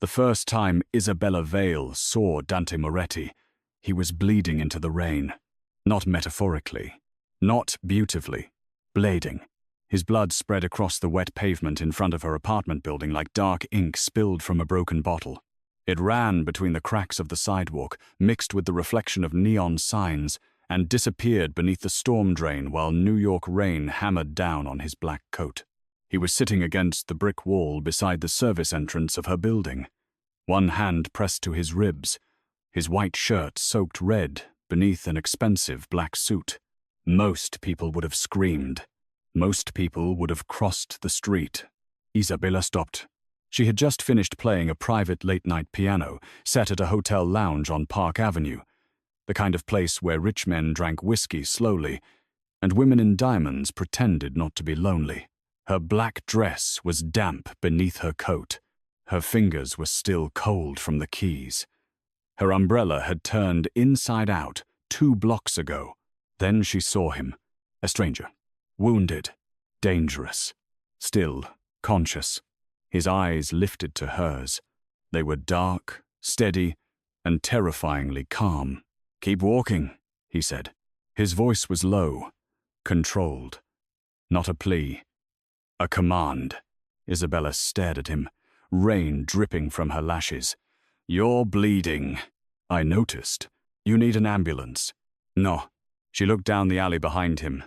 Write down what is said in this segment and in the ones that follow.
The first time Isabella Vale saw Dante Moretti, he was bleeding into the rain. Not metaphorically, not beautifully, blading. His blood spread across the wet pavement in front of her apartment building like dark ink spilled from a broken bottle. It ran between the cracks of the sidewalk, mixed with the reflection of neon signs, and disappeared beneath the storm drain while New York rain hammered down on his black coat. He was sitting against the brick wall beside the service entrance of her building, one hand pressed to his ribs, his white shirt soaked red beneath an expensive black suit. Most people would have screamed. Most people would have crossed the street. Isabella stopped. She had just finished playing a private late-night piano set at a hotel lounge on Park Avenue, the kind of place where rich men drank whiskey slowly, and women in diamonds pretended not to be lonely. Her black dress was damp beneath her coat. Her fingers were still cold from the keys. Her umbrella had turned inside out 2 blocks ago. Then she saw him, a stranger, wounded, dangerous, still conscious. His eyes lifted to hers. They were dark, steady, and terrifyingly calm. "Keep walking," he said. His voice was low, controlled. Not a plea, a command. Isabella stared at him, rain dripping from her lashes. "You're bleeding." "I noticed. You need an ambulance." "No." She looked down the alley behind him.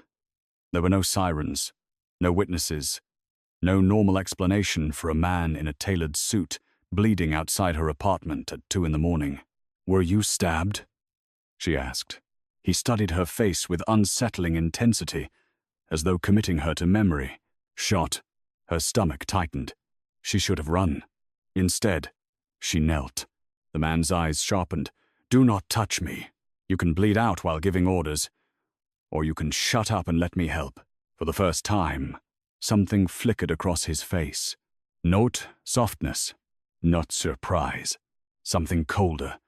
There were no sirens, no witnesses, no normal explanation for a man in a tailored suit bleeding outside her apartment at 2 a.m. "Were you stabbed?" she asked. He studied her face with unsettling intensity, as though committing her to memory. "Shot." Her stomach tightened. She should have run. Instead, she knelt. The man's eyes sharpened. "Do not touch me. You can bleed out while giving orders, or you can shut up and let me help." For the first time, something flickered across his face. Not softness, not surprise. Something colder.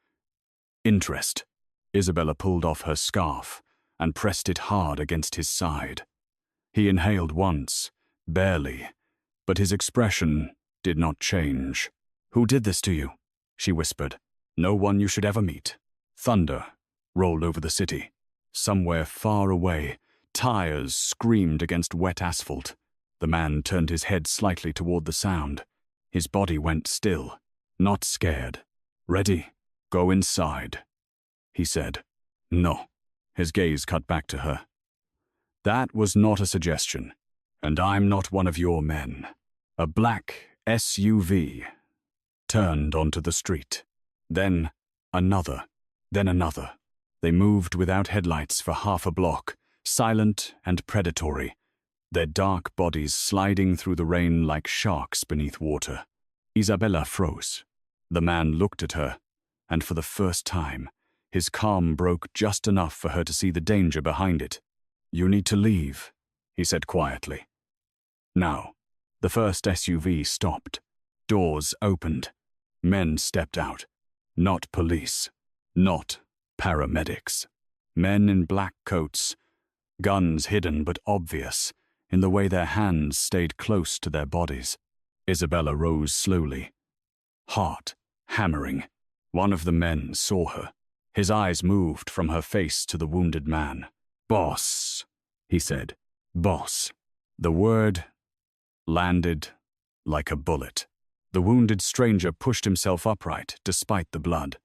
Interest. Isabella pulled off her scarf and pressed it hard against his side. He inhaled once, barely, but his expression did not change. "Who did this to you?" she whispered. "No one you should ever meet." Thunder rolled over the city. Somewhere far away, tires screamed against wet asphalt. The man turned his head slightly toward the sound. His body went still, not scared. "Ready? Go inside," he said. "No." His gaze cut back to her. "That was not a suggestion, and I'm not one of your men." A black SUV turned onto the street. Then another, then another. They moved without headlights for half a block, silent and predatory, their dark bodies sliding through the rain like sharks beneath water. Isabella froze. The man looked at her, and for the first time, his calm broke just enough for her to see the danger behind it. "You need to leave," he said quietly. Now, the first SUV stopped. Doors opened. Men stepped out. Not police. Not paramedics. Men in black coats, guns hidden but obvious in the way their hands stayed close to their bodies. Isabella rose slowly, heart hammering. One of the men saw her. His eyes moved from her face to the wounded man. "Boss," he said. "Boss." The word landed like a bullet. The wounded stranger pushed himself upright despite the blood.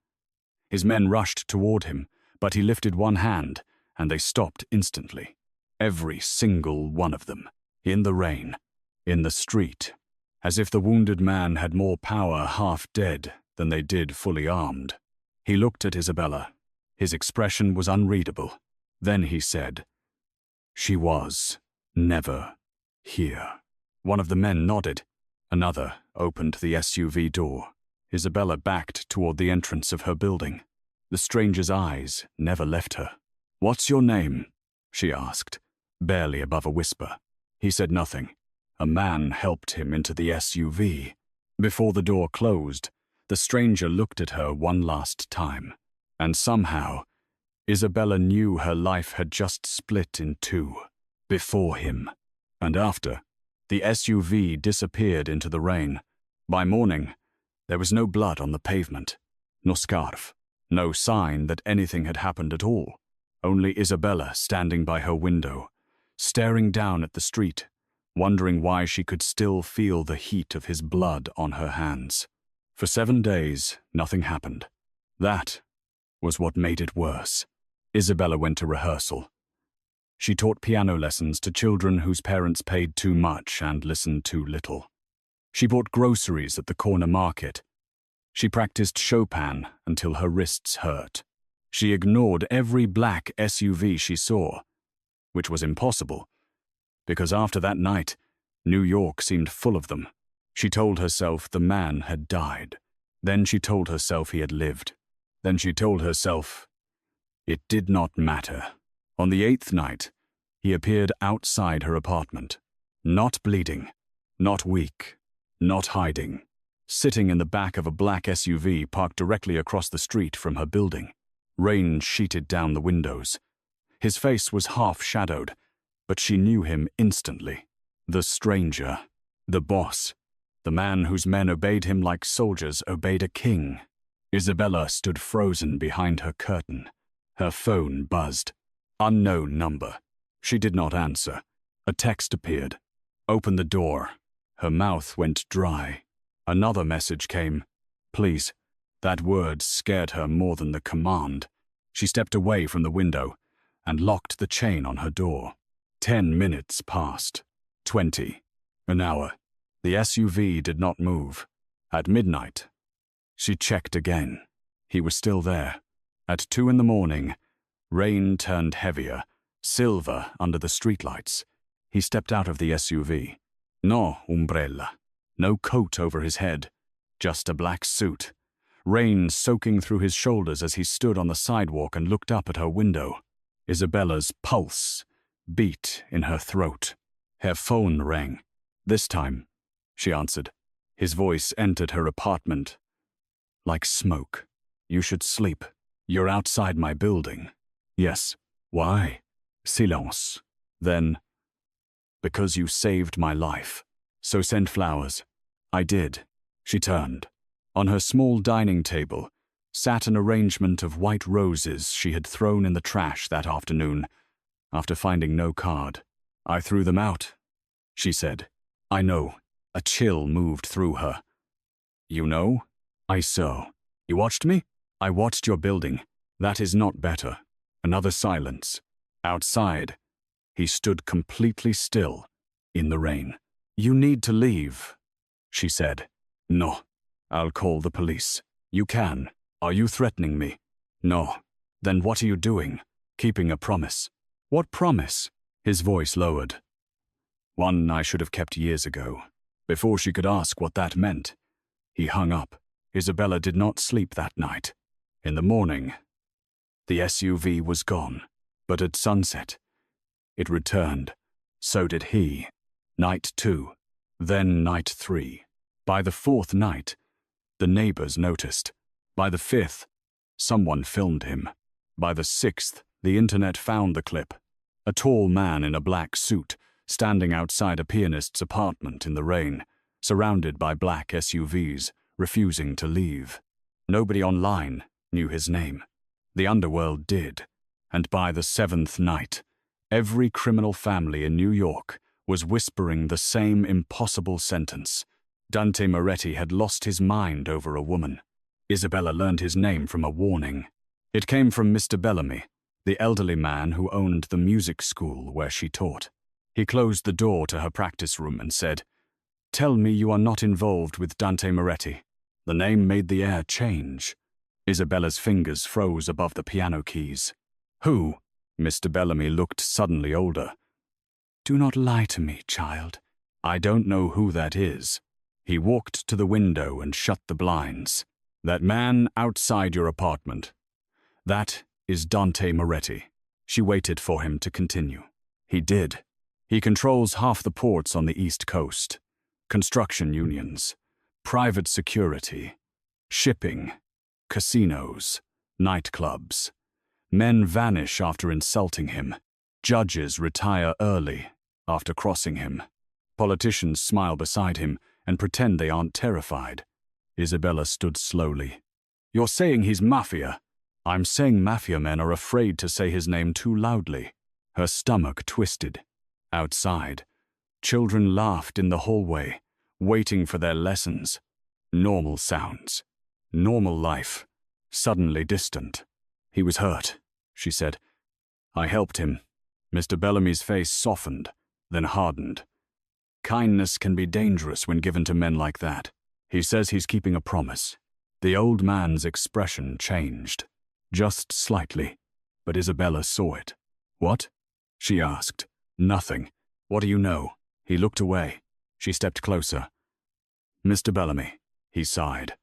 His men rushed toward him, but he lifted one hand, and they stopped instantly. Every single one of them, in the rain, in the street, as if the wounded man had more power half dead than they did fully armed. He looked at Isabella. His expression was unreadable. Then he said, "She was never here." One of the men nodded. Another opened the SUV door. Isabella backed toward the entrance of her building. The stranger's eyes never left her. "What's your name?" she asked, barely above a whisper. He said nothing. A man helped him into the SUV. Before the door closed, the stranger looked at her one last time. And somehow, Isabella knew her life had just split in two. Before him, and after, the SUV disappeared into the rain. By morning, There was no blood on the pavement, no scarf, no sign that anything had happened at all. Only Isabella standing by her window, staring down at the street, wondering why she could still feel the heat of his blood on her hands. For 7 days, nothing happened. That was what made it worse. Isabella went to rehearsal. She taught piano lessons to children whose parents paid too much and listened too little. She bought groceries at the corner market. She practiced Chopin until her wrists hurt. She ignored every black SUV she saw, which was impossible, because after that night, New York seemed full of them. She told herself the man had died. Then she told herself he had lived. Then she told herself it did not matter. On the 8th night, he appeared outside her apartment, not bleeding, not weak, not hiding, sitting in the back of a black SUV parked directly across the street from her building. Rain sheeted down the windows. His face was half-shadowed, but she knew him instantly. The stranger, the boss, the man whose men obeyed him like soldiers obeyed a king. Isabella stood frozen behind her curtain. Her phone buzzed. Unknown number. She did not answer. A text appeared. Open the door. Her mouth went dry. Another message came. Please. That word scared her more than the command. She stepped away from the window and locked the chain on her door. 10 minutes passed. 20. An hour. The SUV did not move. At midnight, she checked again. He was still there. At 2 in the morning, rain turned heavier, silver under the streetlights. He stepped out of the SUV. No umbrella. No coat over his head. Just a black suit. Rain soaking through his shoulders as he stood on the sidewalk and looked up at her window. Isabella's pulse beat in her throat. Her phone rang. This time, she answered. His voice entered her apartment like smoke. You should sleep. You're outside my building. Yes. Why? Silence. Then, because you saved my life. So send flowers. I did. She turned. On her small dining table sat an arrangement of white roses she had thrown in the trash that afternoon, after finding no card. I threw them out, she said. I know. A chill moved through her. You know? I saw. You watched me? I watched your building. That is not better. Another silence. Outside, he stood completely still, in the rain. You need to leave, she said. No. I'll call the police. You can. Are you threatening me? No. Then what are you doing? Keeping a promise. What promise? His voice lowered. One I should have kept years ago. Before she could ask what that meant, he hung up. Isabella did not sleep that night. In the morning, the SUV was gone, but at sunset, it returned. So did he. Night 2, then night 3. By the 4th night, the neighbors noticed. By the 5th, someone filmed him. By the 6th, the internet found the clip. A tall man in a black suit, standing outside a pianist's apartment in the rain, surrounded by black SUVs, refusing to leave. Nobody online knew his name. The underworld did, and by the 7th night, every criminal family in New York was whispering the same impossible sentence. Dante Moretti had lost his mind over a woman. Isabella learned his name from a warning. It came from Mr. Bellamy, the elderly man who owned the music school where she taught. He closed the door to her practice room and said, "Tell me you are not involved with Dante Moretti." The name made the air change. Isabella's fingers froze above the piano keys. Who? Mr. Bellamy looked suddenly older. Do not lie to me, child. I don't know who that is. He walked to the window and shut the blinds. That man outside your apartment. That is Dante Moretti. She waited for him to continue. He did. He controls half the ports on the East Coast. Construction unions, private security, shipping, casinos, nightclubs. Men vanish after insulting him. Judges retire early after crossing him. Politicians smile beside him and pretend they aren't terrified. Isabella stood slowly. You're saying he's mafia? I'm saying mafia men are afraid to say his name too loudly. Her stomach twisted. Outside, children laughed in the hallway, waiting for their lessons. Normal sounds. Normal life. Suddenly distant. He was hurt, she said. I helped him. Mr. Bellamy's face softened, then hardened. Kindness can be dangerous when given to men like that. He says he's keeping a promise. The old man's expression changed. Just slightly, but Isabella saw it. What? She asked. Nothing. What do you know? He looked away. She stepped closer. Mr. Bellamy, he sighed.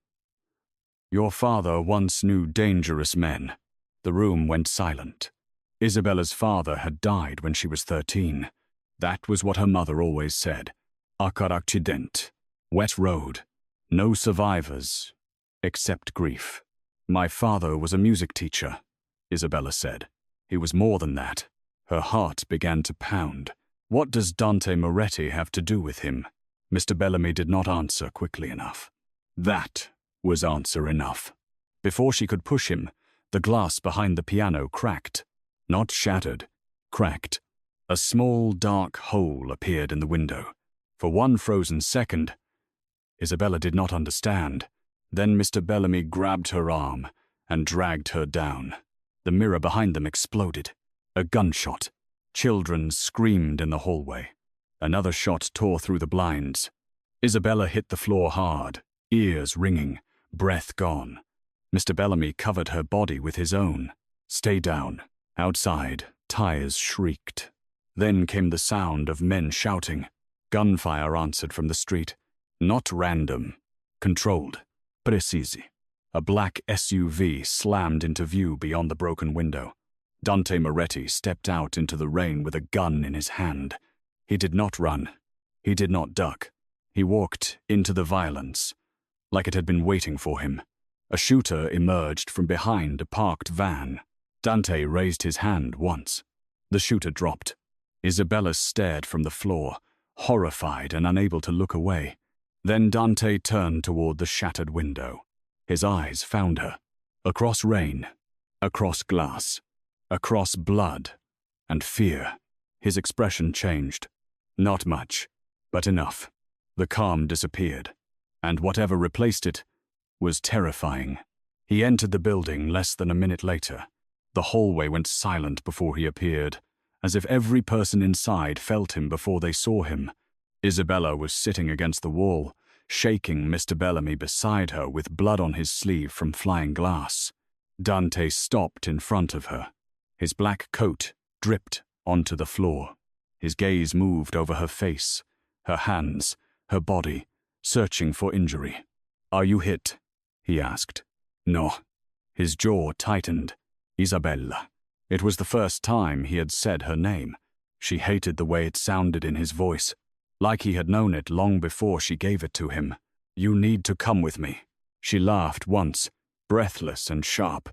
Your father once knew dangerous men. The room went silent. Isabella's father had died when she was 13. That was what her mother always said. A car accident. Wet road. No survivors, except grief. My father was a music teacher, Isabella said. He was more than that. Her heart began to pound. What does Dante Moretti have to do with him? Mr. Bellamy did not answer quickly enough. That was answer enough. Before she could push him, the glass behind the piano cracked. Not shattered, cracked. A small, dark hole appeared in the window. For one frozen second, Isabella did not understand. Then Mr. Bellamy grabbed her arm and dragged her down. The mirror behind them exploded. A gunshot. Children screamed in the hallway. Another shot tore through the blinds. Isabella hit the floor hard, ears ringing, breath gone. Mr. Bellamy covered her body with his own. Stay down. Outside, tires shrieked. Then came the sound of men shouting. Gunfire answered from the street. Not random. Controlled. Precisi. A black SUV slammed into view beyond the broken window. Dante Moretti stepped out into the rain with a gun in his hand. He did not run. He did not duck. He walked into the violence, like it had been waiting for him. A shooter emerged from behind a parked van. Dante raised his hand once. The shooter dropped. Isabella stared from the floor, horrified and unable to look away. Then Dante turned toward the shattered window. His eyes found her. Across rain, across glass, across blood and fear. His expression changed. Not much, but enough. The calm disappeared, and whatever replaced it was terrifying. He entered the building less than a minute later. The hallway went silent before he appeared, as if every person inside felt him before they saw him. Isabella was sitting against the wall, shaking Mr. Bellamy beside her with blood on his sleeve from flying glass. Dante stopped in front of her. His black coat dripped onto the floor. His gaze moved over her face, her hands, her body, searching for injury. Are you hit? He asked. No. His jaw tightened. Isabella. It was the first time he had said her name. She hated the way it sounded in his voice, like he had known it long before she gave it to him. You need to come with me. She laughed once, breathless and sharp.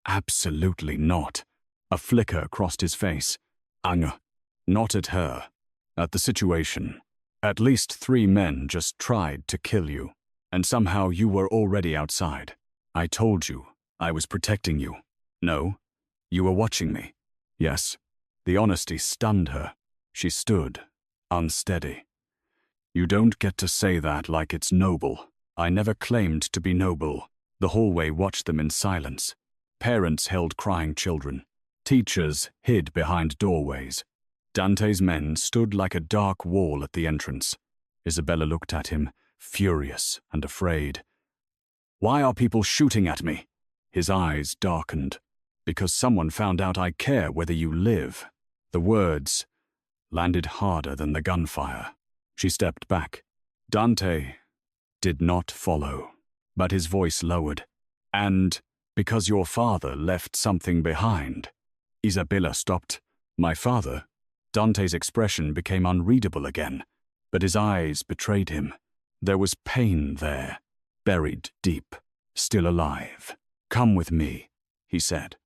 Absolutely not. A flicker crossed his face. Anger. Not at her. At the situation. At least 3 men just tried to kill you, and somehow you were already outside. I told you I was protecting you. No, you were watching me. Yes. The honesty stunned her. She stood, unsteady. You don't get to say that like it's noble. I never claimed to be noble. The hallway watched them in silence. Parents held crying children. Teachers hid behind doorways. Dante's men stood like a dark wall at the entrance. Isabella looked at him, furious and afraid. Why are people shooting at me? His eyes darkened. Because someone found out I care whether you live. The words landed harder than the gunfire. She stepped back. Dante did not follow, but his voice lowered. And because your father left something behind. Isabella stopped. My father? Dante's expression became unreadable again, but his eyes betrayed him. There was pain there, buried deep, still alive. Come with me, he said,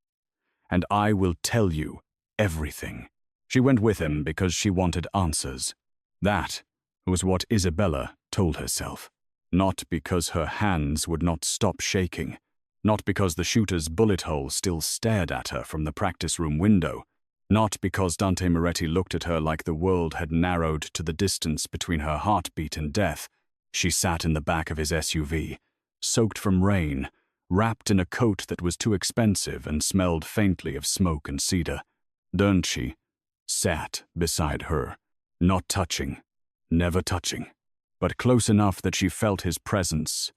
and I will tell you everything. She went with him because she wanted answers. That was what Isabella told herself. Not because her hands would not stop shaking. Not because the shooter's bullet hole still stared at her from the practice room window. Not because Dante Moretti looked at her like the world had narrowed to the distance between her heartbeat and death. She sat in the back of his SUV, soaked from rain, wrapped in a coat that was too expensive and smelled faintly of smoke and cedar. Dernchi sat beside her, not touching, never touching, but close enough that she felt his presence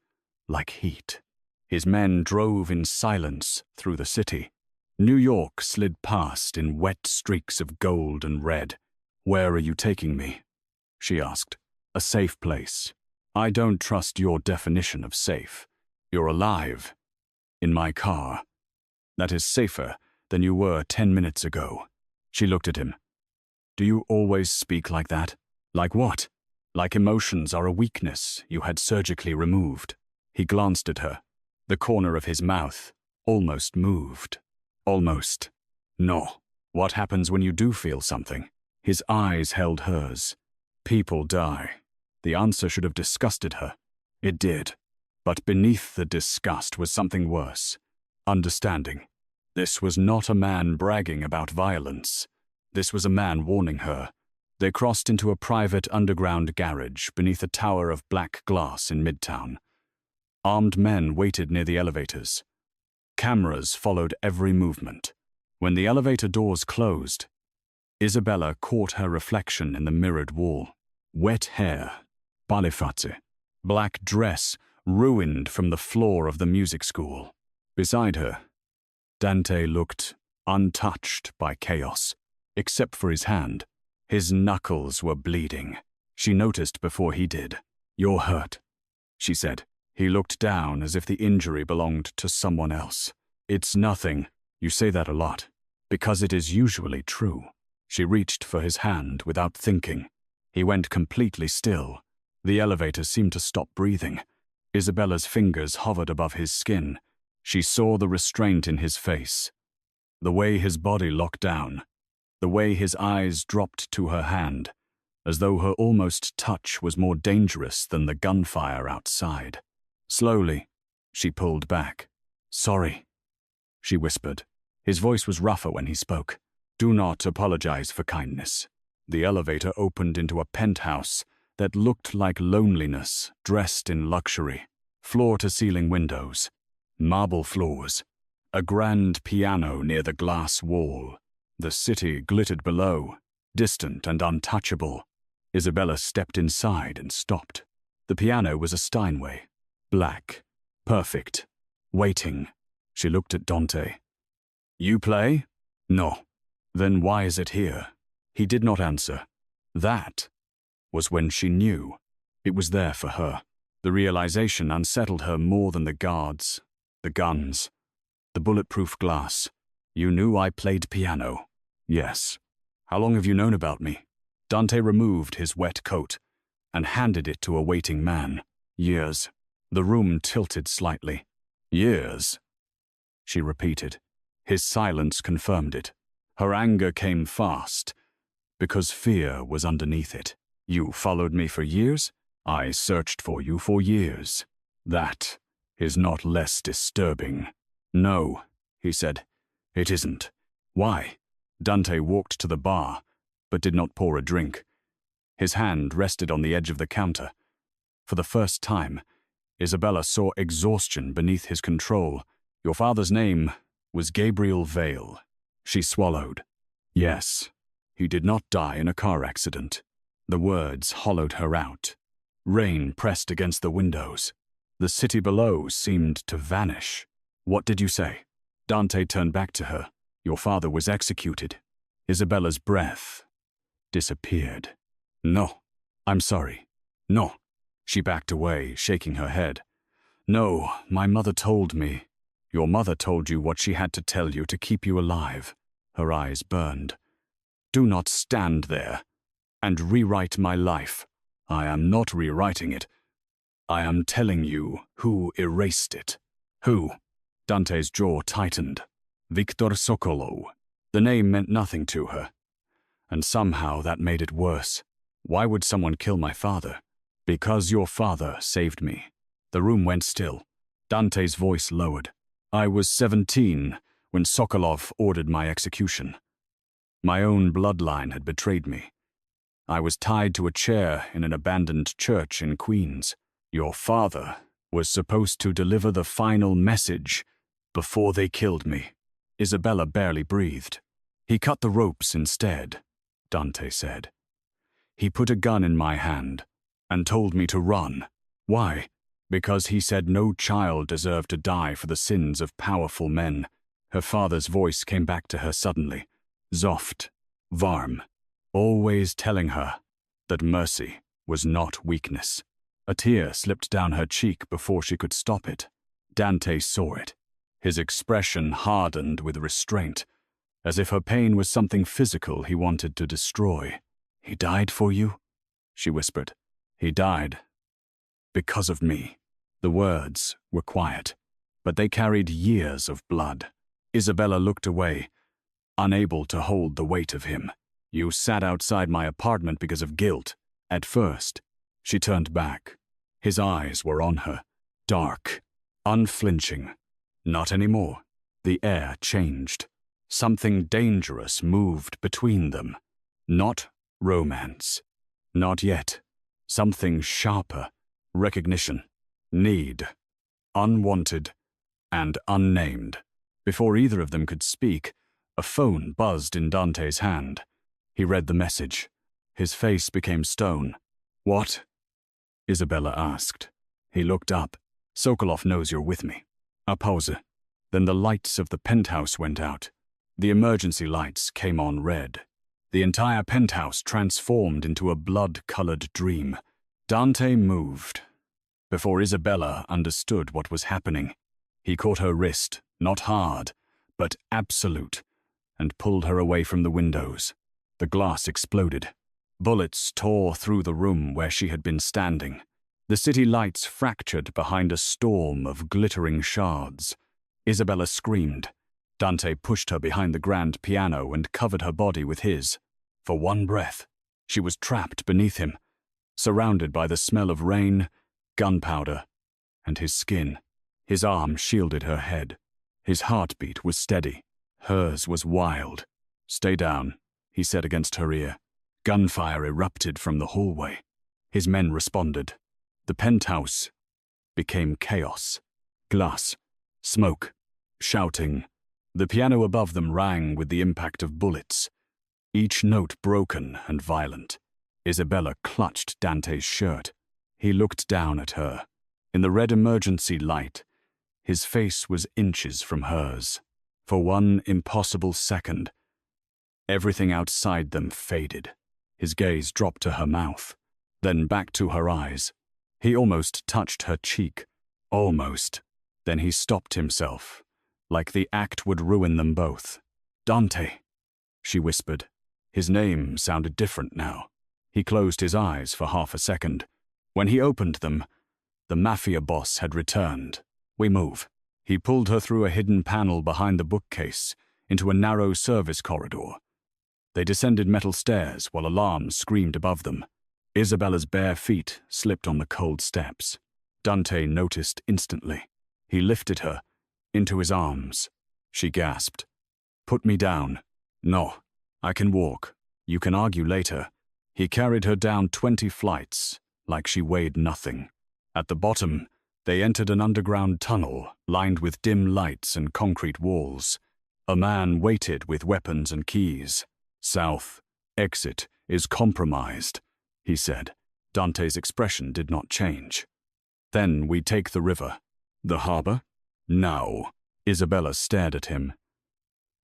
like heat. His men drove in silence through the city. New York slid past in wet streaks of gold and red. "Where are you taking me?" she asked. "A safe place." "I don't trust your definition of safe. You're alive. In my car. That is safer than you were 10 minutes ago." She looked at him. "Do you always speak like that?" "Like what?" "Like emotions are a weakness you had surgically removed." He glanced at her. The corner of his mouth almost moved. Almost. "No. What happens when you do feel something?" His eyes held hers. "People die." The answer should have disgusted her. It did. But beneath the disgust was something worse. Understanding. This was not a man bragging about violence. This was a man warning her. They crossed into a private underground garage beneath a tower of black glass in Midtown. Armed men waited near the elevators. Cameras followed every movement. When the elevator doors closed, Isabella caught her reflection in the mirrored wall. Wet hair, paliface, black dress ruined from the floor of the music school. Beside her, Dante looked untouched by chaos, except for his hand. His knuckles were bleeding. She noticed before he did. "You're hurt," she said. He looked down as if the injury belonged to someone else. "It's nothing. You say that a lot." "Because it is usually true." She reached for his hand without thinking. He went completely still. The elevator seemed to stop breathing. Isabella's fingers hovered above his skin. She saw the restraint in his face. The way his body locked down. The way his eyes dropped to her hand, as though her almost touch was more dangerous than the gunfire outside. Slowly, she pulled back. "Sorry," she whispered. His voice was rougher when he spoke. "Do not apologize for kindness." The elevator opened into a penthouse that looked like loneliness dressed in luxury. Floor-to-ceiling windows, marble floors, a grand piano near the glass wall. The city glittered below, distant and untouchable. Isabella stepped inside and stopped. The piano was a Steinway. Black, perfect, waiting. She looked at Dante. "You play?" "No." "Then why is it here?" He did not answer. That was when she knew. It was there for her. The realization unsettled her more than the guards, the guns, the bulletproof glass. "You knew I played piano?" "Yes." "How long have you known about me?" Dante removed his wet coat and handed it to a waiting man. "Years." The room tilted slightly. "Years," she repeated. His silence confirmed it. Her anger came fast, because fear was underneath it. "You followed me for years? I searched for you for years. That is not less disturbing." "No," he said. "It isn't." "Why?" Dante walked to the bar, but did not pour a drink. His hand rested on the edge of the counter. For the first time, Isabella saw exhaustion beneath his control. "Your father's name was Gabriel Vale." She swallowed. "Yes, he did not die in a car accident." The words hollowed her out. Rain pressed against the windows. The city below seemed to vanish. "What did you say?" Dante turned back to her. "Your father was executed." Isabella's breath disappeared. "No, I'm sorry. No." She backed away, shaking her head. "No, my mother told me." "Your mother told you what she had to tell you to keep you alive." Her eyes burned. "Do not stand there and rewrite my life." "I am not rewriting it. I am telling you who erased it." "Who?" Dante's jaw tightened. "Viktor Sokolov." The name meant nothing to her, and somehow that made it worse. Why would someone kill my father? Because your father saved me. The room went still. Dante's voice lowered. I was 17 when Sokolov ordered my execution. My own bloodline had betrayed me. I was tied to a chair in an abandoned church in Queens. Your father was supposed to deliver the final message before they killed me. Isabella barely breathed. He cut the ropes instead, Dante said. He put a gun in my hand and told me to run. Why? Because he said no child deserved to die for the sins of powerful men. Her father's voice came back to her suddenly. Soft, warm, always telling her that mercy was not weakness. A tear slipped down her cheek before she could stop it. Dante saw it. His expression hardened with restraint, as if her pain was something physical he wanted to destroy. He died for you? She whispered. He died because of me. The words were quiet, but they carried years of blood. Isabella looked away, unable to hold the weight of him. You sat outside my apartment because of guilt. At first, she turned back. His eyes were on her, dark, unflinching. Not anymore. The air changed. Something dangerous moved between them. Not romance. Not yet. Something sharper. Recognition. Need. Unwanted. And unnamed. Before either of them could speak, a phone buzzed in Dante's hand. He read the message. His face became stone. What? Isabella asked. He looked up. Sokolov knows you're with me. A pause. Then the lights of the penthouse went out. The emergency lights came on red. The entire penthouse transformed into a blood-colored dream. Dante moved. Before Isabella understood what was happening, he caught her wrist, not hard, but absolute, and pulled her away from the windows. The glass exploded. Bullets tore through the room where she had been standing. The city lights fractured behind a storm of glittering shards. Isabella screamed. Dante pushed her behind the grand piano and covered her body with his. For one breath, she was trapped beneath him, surrounded by the smell of rain, gunpowder, and his skin. His arm shielded her head. His heartbeat was steady. Hers was wild. Stay down, he said against her ear. Gunfire erupted from the hallway. His men responded. The penthouse became chaos. Glass, smoke, shouting. The piano above them rang with the impact of bullets, each note broken and violent. Isabella clutched Dante's shirt. He looked down at her. In the red emergency light, his face was inches from hers. For one impossible second, everything outside them faded. His gaze dropped to her mouth, then back to her eyes. He almost touched her cheek. Almost. Then he stopped himself, like the act would ruin them both. Dante, she whispered. His name sounded different now. He closed his eyes for half a second. When he opened them, the Mafia Boss had returned. We move. He pulled her through a hidden panel behind the bookcase into a narrow service corridor. They descended metal stairs while alarms screamed above them. Isabella's bare feet slipped on the cold steps. Dante noticed instantly. He lifted her into his arms. She gasped. Put me down. No, I can walk. You can argue later. He carried her down 20 flights, like she weighed nothing. At the bottom, they entered an underground tunnel lined with dim lights and concrete walls. A man waited with weapons and keys. South, exit is compromised, he said. Dante's expression did not change. Then we take the river. The harbor? Now. Isabella stared at him.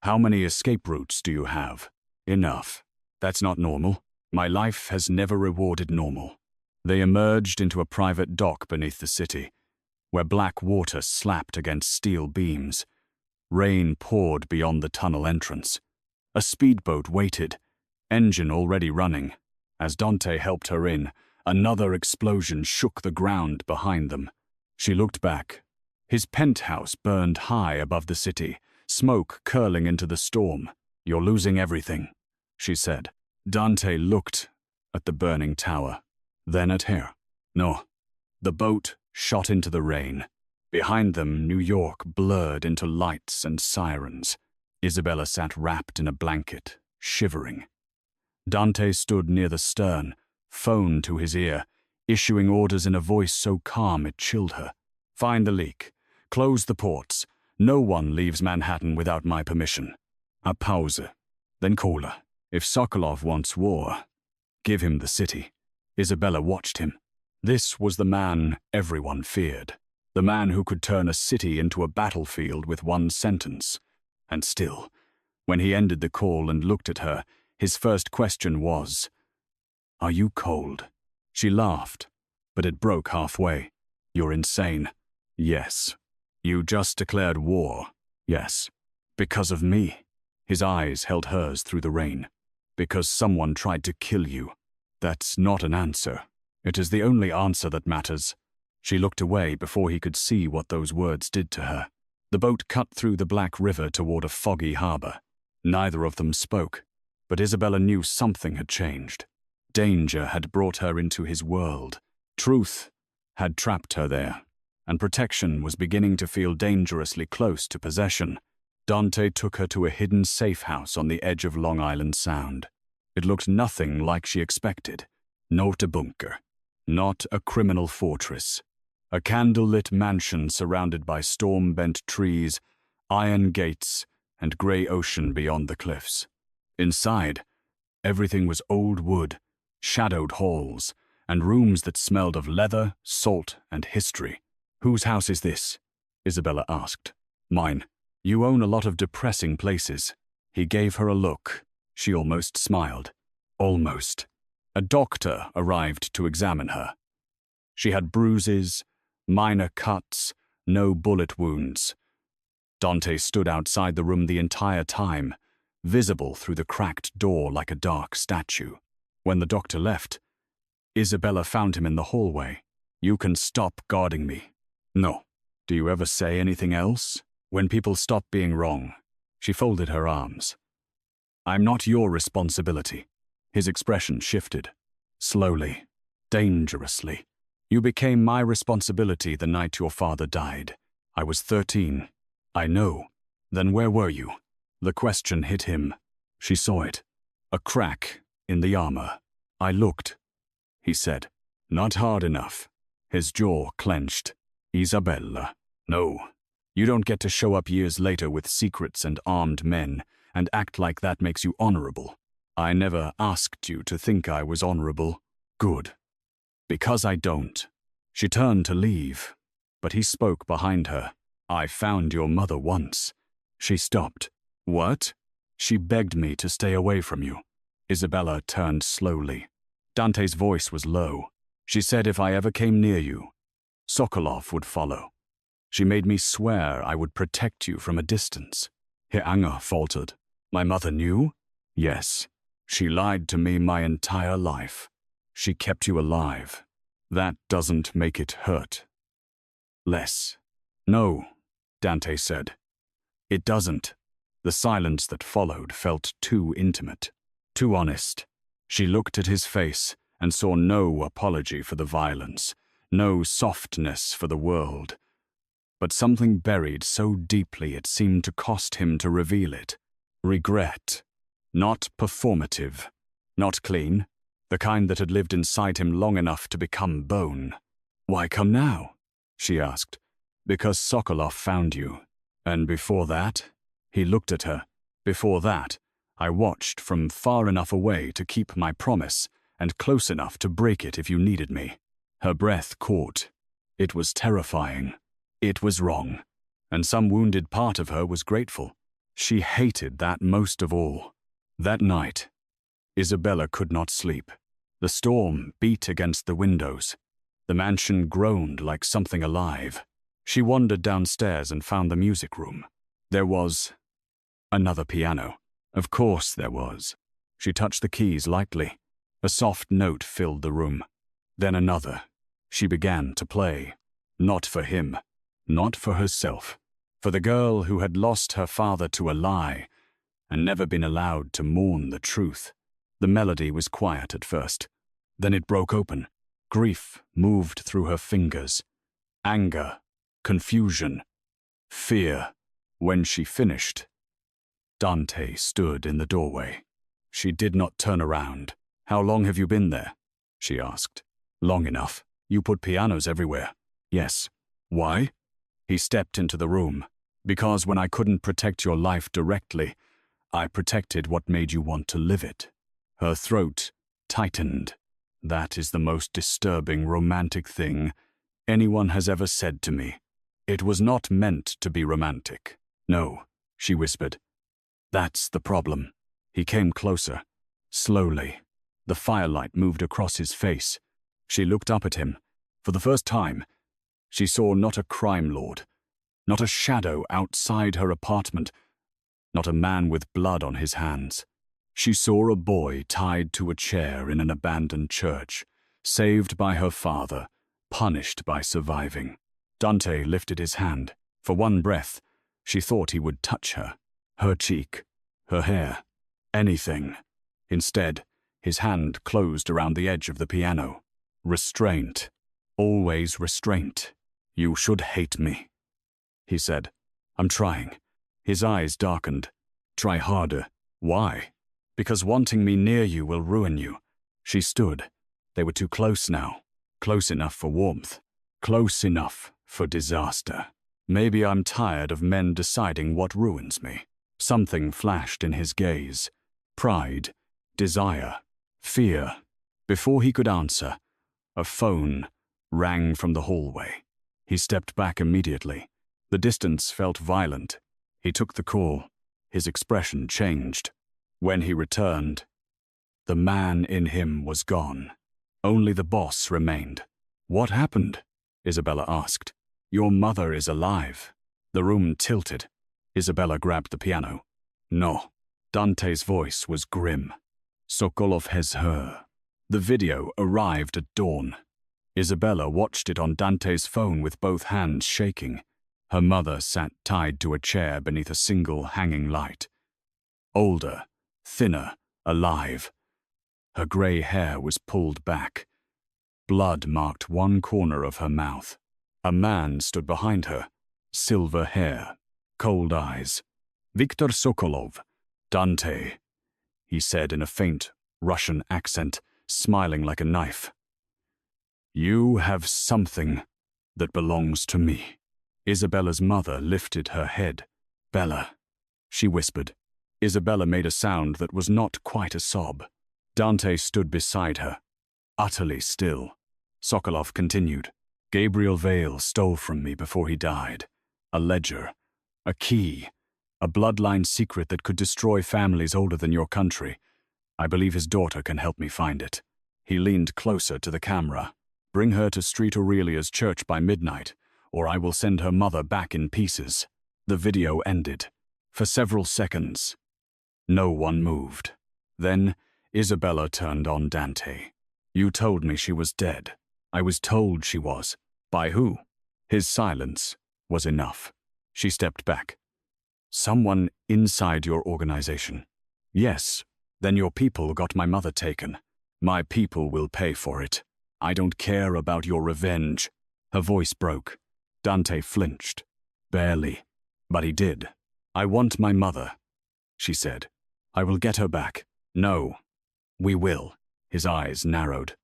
How many escape routes do you have? Enough. That's not normal. My life has never rewarded normal. They emerged into a private dock beneath the city, where black water slapped against steel beams. Rain poured beyond the tunnel entrance. A speedboat waited, engine already running. As Dante helped her in, another explosion shook the ground behind them. She looked back. His penthouse burned high above the city, smoke curling into the storm. You're losing everything, she said. Dante looked at the burning tower, then at her. No. The boat shot into the rain. Behind them, New York blurred into lights and sirens. Isabella sat wrapped in a blanket, shivering. Dante stood near the stern, phone to his ear, issuing orders in a voice so calm it chilled her. Find the leak. Close the ports. No one leaves Manhattan without my permission. A pause. Then call her. If Sokolov wants war, give him the city. Isabella watched him. This was the man everyone feared. The man who could turn a city into a battlefield with one sentence. And still, when he ended the call and looked at her, his first question was, "Are you cold?" She laughed, but it broke halfway. "You're insane." "Yes." "You just declared war." "Yes." "Because of me." His eyes held hers through the rain. "Because someone tried to kill you." "That's not an answer. It is the only answer that matters." She looked away before he could see what those words did to her. The boat cut through the Black River toward a foggy harbor. Neither of them spoke, but Isabella knew something had changed. Danger had brought her into his world. Truth had trapped her there, and protection was beginning to feel dangerously close to possession. Dante took her to a hidden safe house on the edge of Long Island Sound. It looked nothing like she expected. Not a bunker, not a criminal fortress. A candle-lit mansion surrounded by storm-bent trees, iron gates, and gray ocean beyond the cliffs. Inside, everything was old wood, shadowed halls, and rooms that smelled of leather, salt, and history. "Whose house is this?" Isabella asked. "Mine. You own a lot of depressing places." He gave her a look. She almost smiled. Almost. A doctor arrived to examine her. She had bruises, minor cuts, no bullet wounds. Dante stood outside the room the entire time, visible through the cracked door like a dark statue. When the doctor left, Isabella found him in the hallway. "You can stop guarding me." "No." "Do you ever say anything else? When people stop being wrong?" She folded her arms. "I'm not your responsibility." His expression shifted. Slowly, dangerously. "You became my responsibility the night your father died. I was 13. I know. Then where were you?" The question hit him. She saw it. A crack in the armor. "I looked," he said. "Not hard enough." His jaw clenched. "Isabella. No. You don't get to show up years later with secrets and armed men and act like that makes you honorable. I never asked you to think I was honorable." "Good. Because I don't." She turned to leave, but he spoke behind her. "I found your mother once." She stopped. "What?" "She begged me to stay away from you." Isabella turned slowly. Dante's voice was low. "She said if I ever came near you, Sokolov would follow. She made me swear I would protect you from a distance." Hianga faltered. "My mother knew?" "Yes. She lied to me my entire life. She kept you alive. That doesn't make it hurt less." "No," Dante said. "It doesn't." The silence that followed felt too intimate, too honest. She looked at his face and saw no apology for the violence, no softness for the world, but something buried so deeply it seemed to cost him to reveal it. Regret. Not performative. Not clean. The kind that had lived inside him long enough to become bone. "Why come now?" she asked. "Because Sokolov found you. And before that?" He looked at her. "Before that, I watched from far enough away to keep my promise and close enough to break it if you needed me." Her breath caught. It was terrifying. It was wrong. And some wounded part of her was grateful. She hated that most of all. That night, Isabella could not sleep. The storm beat against the windows. The mansion groaned like something alive. She wandered downstairs and found the music room. There was another piano. Of course there was. She touched the keys lightly. A soft note filled the room. Then another. She began to play. Not for him. Not for herself. For the girl who had lost her father to a lie and never been allowed to mourn the truth. The melody was quiet at first. Then it broke open. Grief moved through her fingers. Anger, confusion, fear. When she finished, Dante stood in the doorway. She did not turn around. "How long have you been there?" she asked. "Long enough. You put pianos everywhere." "Yes." "Why?" He stepped into the room. "Because when I couldn't protect your life directly, I protected what made you want to live it." Her throat tightened. "That is the most disturbing romantic thing anyone has ever said to me. It was not meant to be romantic." "No," she whispered. "That's the problem." He came closer. Slowly, the firelight moved across his face. She looked up at him. For the first time, she saw not a crime lord, not a shadow outside her apartment, not a man with blood on his hands. She saw a boy tied to a chair in an abandoned church, saved by her father, punished by surviving. Dante lifted his hand. For one breath, she thought he would touch her. Her cheek, her hair, anything. Instead, his hand closed around the edge of the piano. Restraint. Always restraint. "You should hate me," he said. "I'm trying." His eyes darkened. "Try harder." "Why?" "Because wanting me near you will ruin you." She stood. They were too close now. Close enough for warmth. Close enough for disaster. "Maybe I'm tired of men deciding what ruins me." Something flashed in his gaze. Pride, desire, fear. Before he could answer, a phone rang from the hallway. He stepped back immediately. The distance felt violent. He took the call. His expression changed. When he returned, the man in him was gone. Only the boss remained. "What happened?" Isabella asked. "Your mother is alive." The room tilted. Isabella grabbed the piano. "No." Dante's voice was grim. "Sokolov has her." The video arrived at dawn. Isabella watched it on Dante's phone with both hands shaking. Her mother sat tied to a chair beneath a single hanging light. Older, thinner, alive. Her grey hair was pulled back. Blood marked one corner of her mouth. A man stood behind her. Silver hair, cold eyes. "Viktor Sokolov." "Dante," he said in a faint Russian accent, smiling like a knife. "You have something that belongs to me." Isabella's mother lifted her head. "Bella," she whispered. Isabella made a sound that was not quite a sob. Dante stood beside her, utterly still. Sokolov continued. "Gabriel Vale stole from me before he died. A ledger, a key, a bloodline secret that could destroy families older than your country. I believe his daughter can help me find it." He leaned closer to the camera. "Bring her to Street Aurelia's church by midnight, or I will send her mother back in pieces." The video ended. For several seconds, no one moved. Then Isabella turned on Dante. "You told me she was dead." "I was told she was." "By who?" His silence was enough. She stepped back. "Someone inside your organization." "Yes. Then your people got my mother taken. My people will pay for it. I don't care about your revenge." Her voice broke. Dante flinched. Barely. But he did. "I want my mother," she said. "I will get her back." "No." "We will." His eyes narrowed.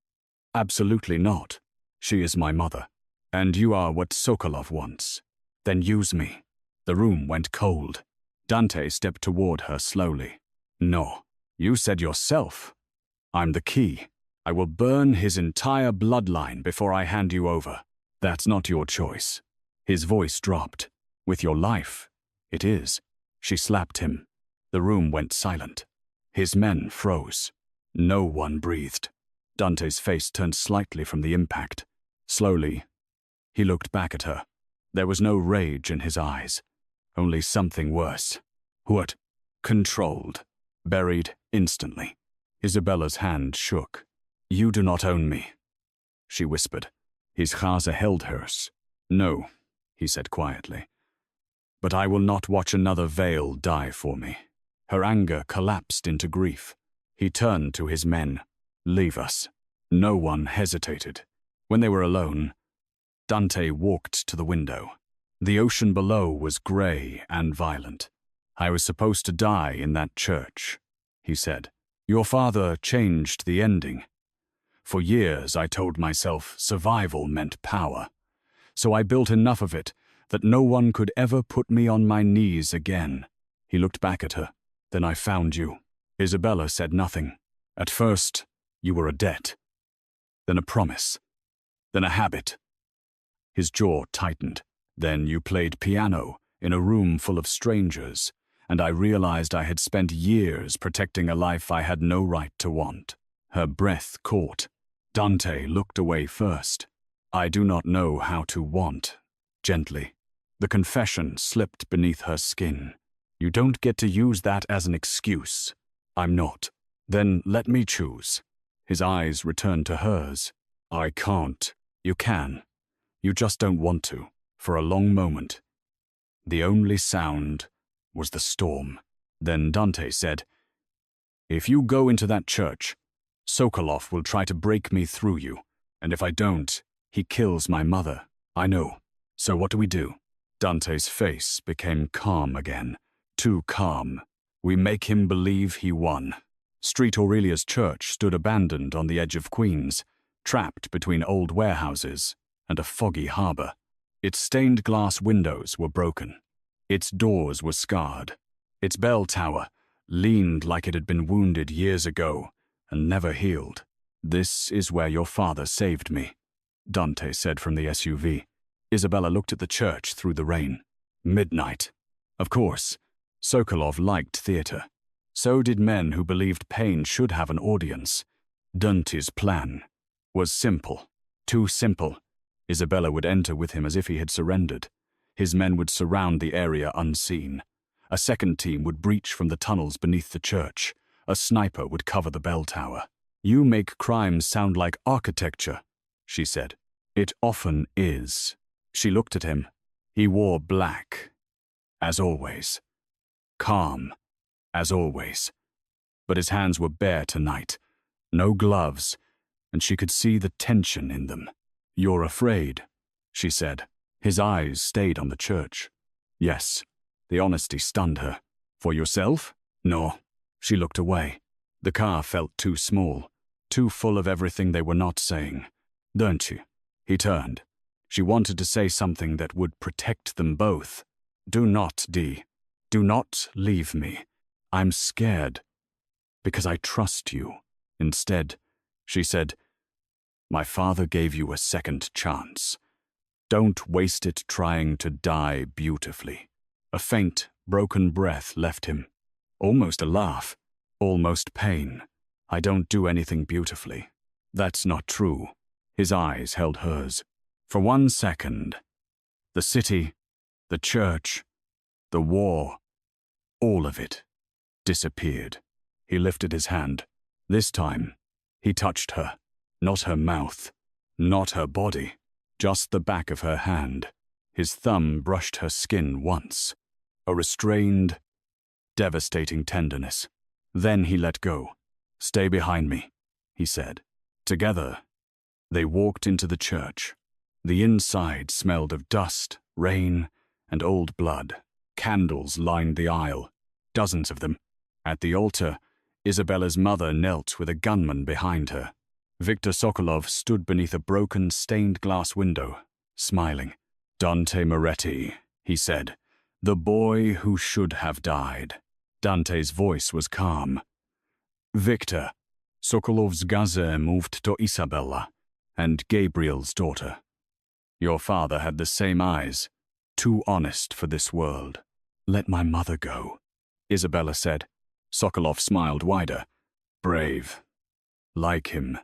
"Absolutely not. She is my mother. And you are what Sokolov wants. Then use me." The room went cold. Dante stepped toward her slowly. "No. You said yourself. I'm the key. I will burn his entire bloodline before I hand you over. That's not your choice." His voice dropped. "With your life, it is." She slapped him. The room went silent. His men froze. No one breathed. Dante's face turned slightly from the impact. Slowly, he looked back at her. There was no rage in his eyes, only something worse. What? Controlled. Buried instantly. Isabella's hand shook. "You do not own me," she whispered. His Chasa held hers. "No," he said quietly. "But I will not watch another Vale die for me." Her anger collapsed into grief. He turned to his men. "Leave us." No one hesitated. When they were alone, Dante walked to the window. The ocean below was grey and violent. "I was supposed to die in that church," he said. "Your father changed the ending. For years I told myself survival meant power, so I built enough of it that no one could ever put me on my knees again." He looked back at her. "Then I found you." Isabella said nothing. "At first, you were a debt, then a promise, then a habit." His jaw tightened. "Then you played piano in a room full of strangers, and I realized I had spent years protecting a life I had no right to want." Her breath caught. Dante looked away first. "I do not know how to want," gently. The confession slipped beneath her skin. "You don't get to use that as an excuse." "I'm not." "Then let me choose." His eyes returned to hers. "I can't." "You can. You just don't want to." For a long moment, the only sound was the storm. Then Dante said, "If you go into that church, Sokolov will try to break me through you, and if I don't, he kills my mother. I know. So what do we do?" Dante's face became calm again. Too calm. "We make him believe he won." Street Aurelia's church stood abandoned on the edge of Queens, trapped between old warehouses and a foggy harbor. Its stained glass windows were broken. Its doors were scarred. Its bell tower leaned like it had been wounded years ago and never healed. "This is where your father saved me," Dante said from the SUV. Isabella looked at the church through the rain. Midnight. Of course, Sokolov liked theater. So did men who believed pain should have an audience. Dante's plan was simple. Too simple. Isabella would enter with him as if he had surrendered. His men would surround the area unseen. A second team would breach from the tunnels beneath the church. A sniper would cover the bell tower. "You make crime sound like architecture," she said. "It often is." She looked at him. He wore black, as always. Calm, as always. But his hands were bare tonight. No gloves, and she could see the tension in them. "You're afraid," she said. His eyes stayed on the church. "Yes." The honesty stunned her. "For yourself?" "No." She looked away. The car felt too small, too full of everything they were not saying. "Don't you?" He turned. She wanted to say something that would protect them both. "Do not, Dee. Do not leave me. I'm scared. Because I trust you." Instead, she said, "My father gave you a second chance. Don't waste it trying to die beautifully." A faint, broken breath left him. Almost a laugh. Almost pain. "I don't do anything beautifully." "That's not true." His eyes held hers. For 1 second, the city, the church, the war, all of it disappeared. He lifted his hand. This time, he touched her. Not her mouth, not her body, just the back of her hand. His thumb brushed her skin once. A restrained, devastating tenderness. Then he let go. "Stay behind me," he said. Together, they walked into the church. The inside smelled of dust, rain, and old blood. Candles lined the aisle, dozens of them. At the altar, Isabella's mother knelt with a gunman behind her. Viktor Sokolov stood beneath a broken stained glass window, smiling. "Dante Moretti," he said, "the boy who should have died." Dante's voice was calm. "Viktor, Sokolov's gaze moved to Isabella, and Gabriel's daughter. Your father had the same eyes, too honest for this world." "Let my mother go," Isabella said. Sokolov smiled wider. "Brave. Like him.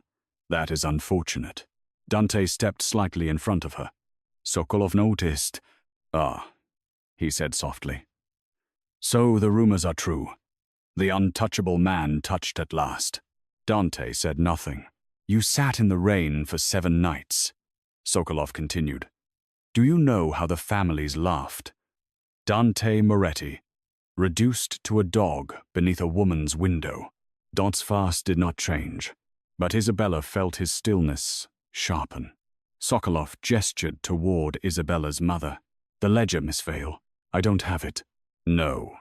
That is unfortunate." Dante stepped slightly in front of her. Sokolov noticed. "Ah," he said softly. "So the rumors are true. The untouchable man touched at last." Dante said nothing. "You sat in the rain for 7 nights," Sokolov continued. "Do you know how the families laughed? Dante Moretti, reduced to a dog beneath a woman's window." Dante's face did not change, but Isabella felt his stillness sharpen. Sokolov gestured toward Isabella's mother. The ledger, Miss Vale. I don't have it. No.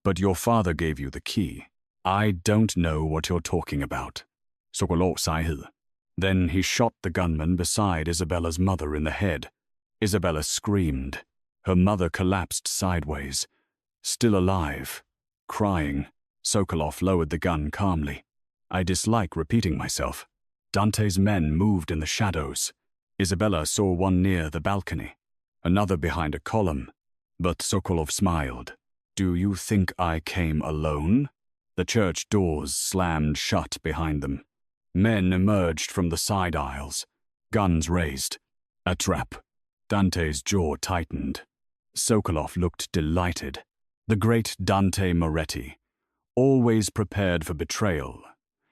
But your father gave you the key. I don't know what you're talking about. Sokolov sighed. Then he shot the gunman beside Isabella's mother in the head. Isabella screamed. Her mother collapsed sideways. Still alive. Crying. Sokolov lowered the gun calmly. I dislike repeating myself. Dante's men moved in the shadows. Isabella saw one near the balcony, another behind a column. But Sokolov smiled. Do you think I came alone? The church doors slammed shut behind them. Men emerged from the side aisles, guns raised. A trap. Dante's jaw tightened. Sokolov looked delighted. The great Dante Moretti, always prepared for betrayal,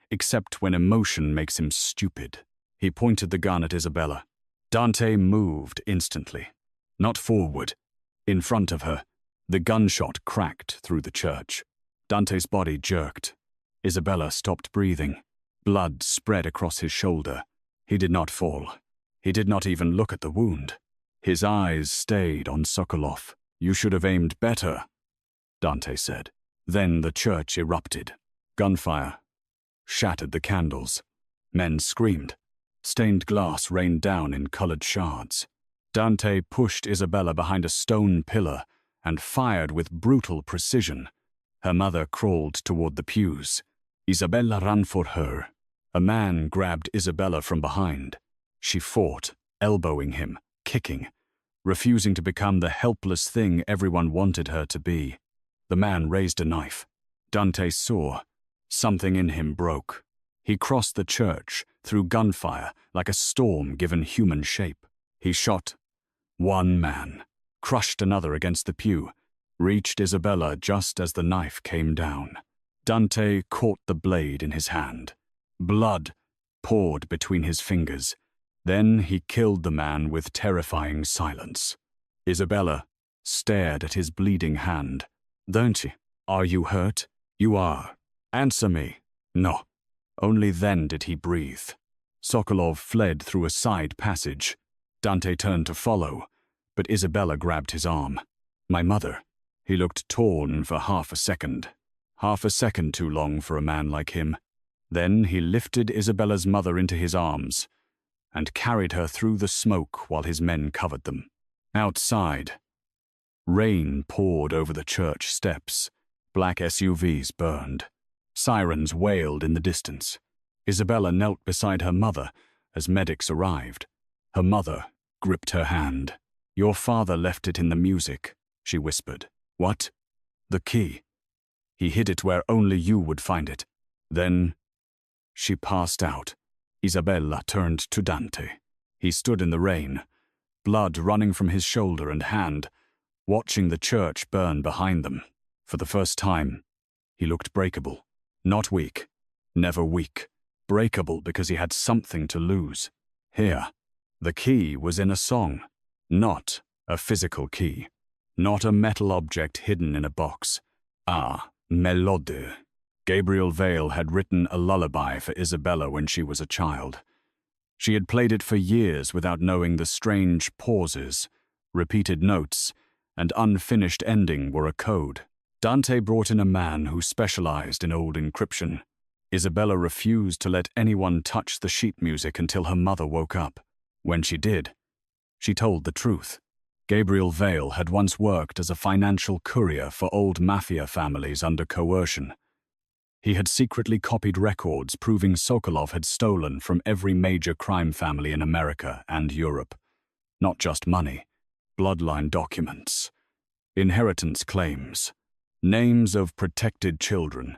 except when emotion makes him stupid. He pointed the gun at Isabella. Dante moved instantly. Not forward. In front of her, the gunshot cracked through the church. Dante's body jerked. Isabella stopped breathing. Blood spread across his shoulder. He did not fall. He did not even look at the wound. His eyes stayed on Sokolov. You should have aimed better, Dante said. Then the church erupted. Gunfire shattered the candles. Men screamed. Stained glass rained down in colored shards. Dante pushed Isabella behind a stone pillar and fired with brutal precision. Her mother crawled toward the pews. Isabella ran for her. A man grabbed Isabella from behind. She fought, elbowing him, kicking, refusing to become the helpless thing everyone wanted her to be. The man raised a knife. Dante saw. Something in him broke. He crossed the church, through gunfire, like a storm given human shape. He shot one man, crushed another against the pew, reached Isabella just as the knife came down. Dante caught the blade in his hand. Blood poured between his fingers. Then he killed the man with terrifying silence. Isabella stared at his bleeding hand. Don't you? Are you hurt? You are. Answer me. No. Only then did he breathe. Sokolov fled through a side passage. Dante turned to follow, but Isabella grabbed his arm. My mother. He looked torn for half a second. Half a second too long for a man like him. Then he lifted Isabella's mother into his arms and carried her through the smoke while his men covered them. Outside, rain poured over the church steps. Black SUVs burned. Sirens wailed in the distance. Isabella knelt beside her mother as medics arrived. Her mother gripped her hand. Your father left it in the music, she whispered. What? The key. He hid it where only you would find it. Then she passed out. Isabella turned to Dante. He stood in the rain, blood running from his shoulder and hand, watching the church burn behind them. For the first time, he looked breakable. Not weak. Never weak. Breakable because he had something to lose. Here, the key was in a song. Not a physical key. Not a metal object hidden in a box. Ah, Mélode. Gabriel Vale had written a lullaby for Isabella when she was a child. She had played it for years without knowing the strange pauses, repeated notes, and unfinished ending were a code. Dante brought in a man who specialized in old encryption. Isabella refused to let anyone touch the sheet music until her mother woke up. When she did, she told the truth. Gabriel Vale had once worked as a financial courier for old mafia families under coercion. He had secretly copied records proving Sokolov had stolen from every major crime family in America and Europe. Not just money, bloodline documents, inheritance claims, names of protected children,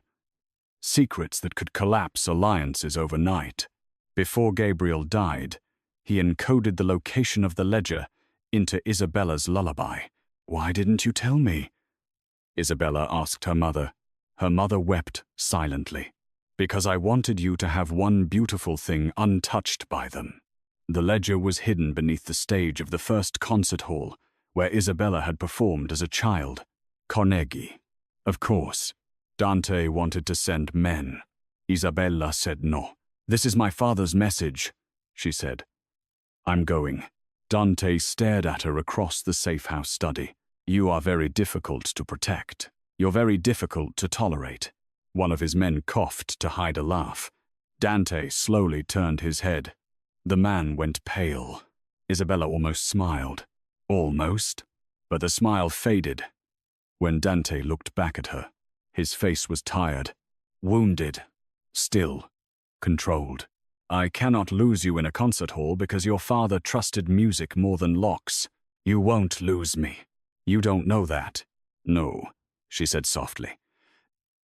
secrets that could collapse alliances overnight. Before Gabriel died, he encoded the location of the ledger into Isabella's lullaby. Why didn't you tell me? Isabella asked her mother. Her mother wept silently. Because I wanted you to have one beautiful thing untouched by them. The ledger was hidden beneath the stage of the first concert hall, where Isabella had performed as a child. Carnegie. Of course, Dante wanted to send men. Isabella said no. This is my father's message, she said. I'm going. Dante stared at her across the safe-house study. You are very difficult to protect. You're very difficult to tolerate. One of his men coughed to hide a laugh. Dante slowly turned his head. The man went pale. Isabella almost smiled. Almost. But the smile faded. When Dante looked back at her, his face was tired, wounded, still, controlled. I cannot lose you in a concert hall because your father trusted music more than locks. You won't lose me. You don't know that. No, she said softly.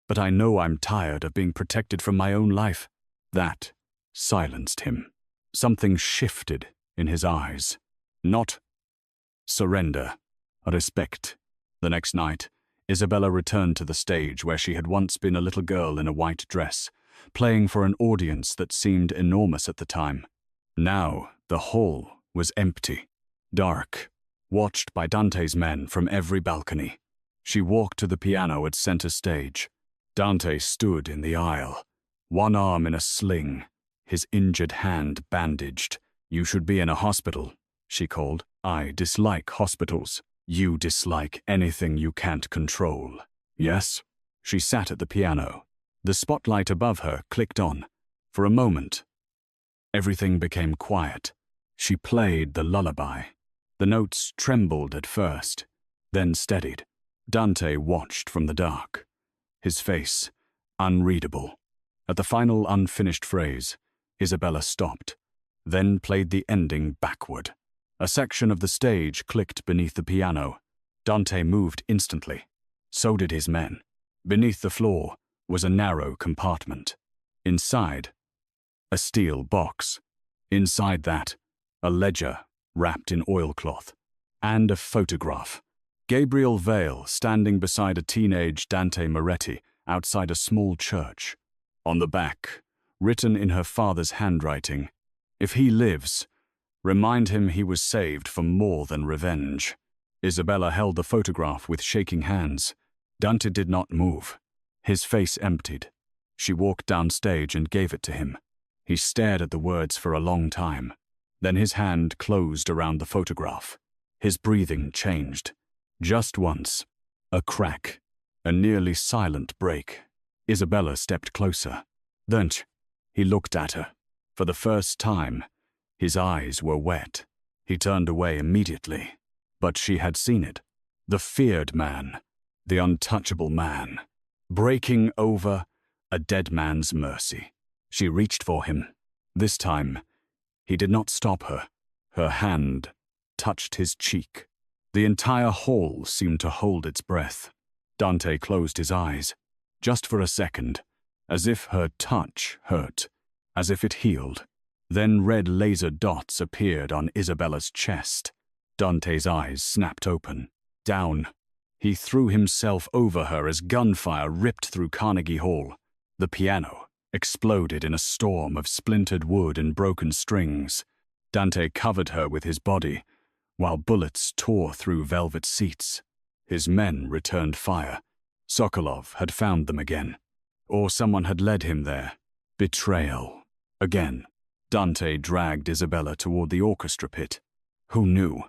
But I know I'm tired of being protected from my own life. That silenced him. Something shifted in his eyes. Not surrender, respect. The next night, Isabella returned to the stage where she had once been a little girl in a white dress, playing for an audience that seemed enormous at the time. Now, the hall was empty, dark, watched by Dante's men from every balcony. She walked to the piano at center stage. Dante stood in the aisle, one arm in a sling, his injured hand bandaged. You should be in a hospital, she called. I dislike hospitals. You dislike anything you can't control. Yes? She sat at the piano. The spotlight above her clicked on. For a moment, everything became quiet. She played the lullaby. The notes trembled at first, then steadied. Dante watched from the dark, his face unreadable. At the final unfinished phrase, Isabella stopped, then played the ending backward. A section of the stage clicked beneath the piano. Dante moved instantly. So did his men. Beneath the floor was a narrow compartment. Inside, a steel box. Inside that, a ledger wrapped in oilcloth, and a photograph. Gabriel Vale standing beside a teenage Dante Moretti outside a small church. On the back, written in her father's handwriting, "If he lives, remind him he was saved for more than revenge." Isabella held the photograph with shaking hands. Dante did not move. His face emptied. She walked downstage and gave it to him. He stared at the words for a long time. Then his hand closed around the photograph. His breathing changed. Just once. A crack. A nearly silent break. Isabella stepped closer. "Don't." He looked at her. For the first time, his eyes were wet. He turned away immediately. But she had seen it. The feared man. The untouchable man. Breaking over a dead man's mercy. She reached for him. This time, he did not stop her. Her hand touched his cheek. The entire hall seemed to hold its breath. Dante closed his eyes, just for a second, as if her touch hurt, as if it healed. Then red laser dots appeared on Isabella's chest. Dante's eyes snapped open. Down. He threw himself over her as gunfire ripped through Carnegie Hall. The piano exploded in a storm of splintered wood and broken strings. Dante covered her with his body, while bullets tore through velvet seats. His men returned fire. Sokolov had found them again. Or someone had led him there. Betrayal. Again. Dante dragged Isabella toward the orchestra pit. Who knew?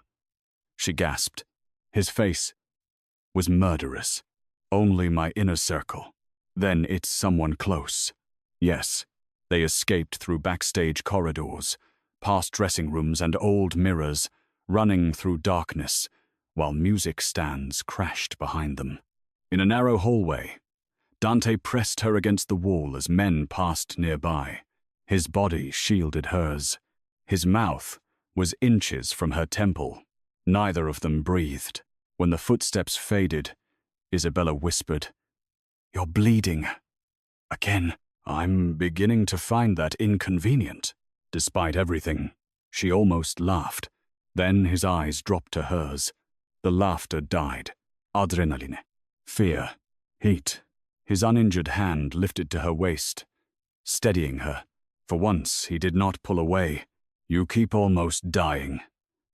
She gasped. His face was murderous. Only my inner circle. Then it's someone close. Yes, they escaped through backstage corridors, past dressing rooms and old mirrors, running through darkness, while music stands crashed behind them. In a narrow hallway, Dante pressed her against the wall as men passed nearby. His body shielded hers. His mouth was inches from her temple. Neither of them breathed. When the footsteps faded, Isabella whispered, "You're bleeding. Again." "I'm beginning to find that inconvenient." Despite everything, she almost laughed. Then his eyes dropped to hers. The laughter died. Adrenaline. Fear. Heat. His uninjured hand lifted to her waist, steadying her. For once, he did not pull away. "You keep almost dying,"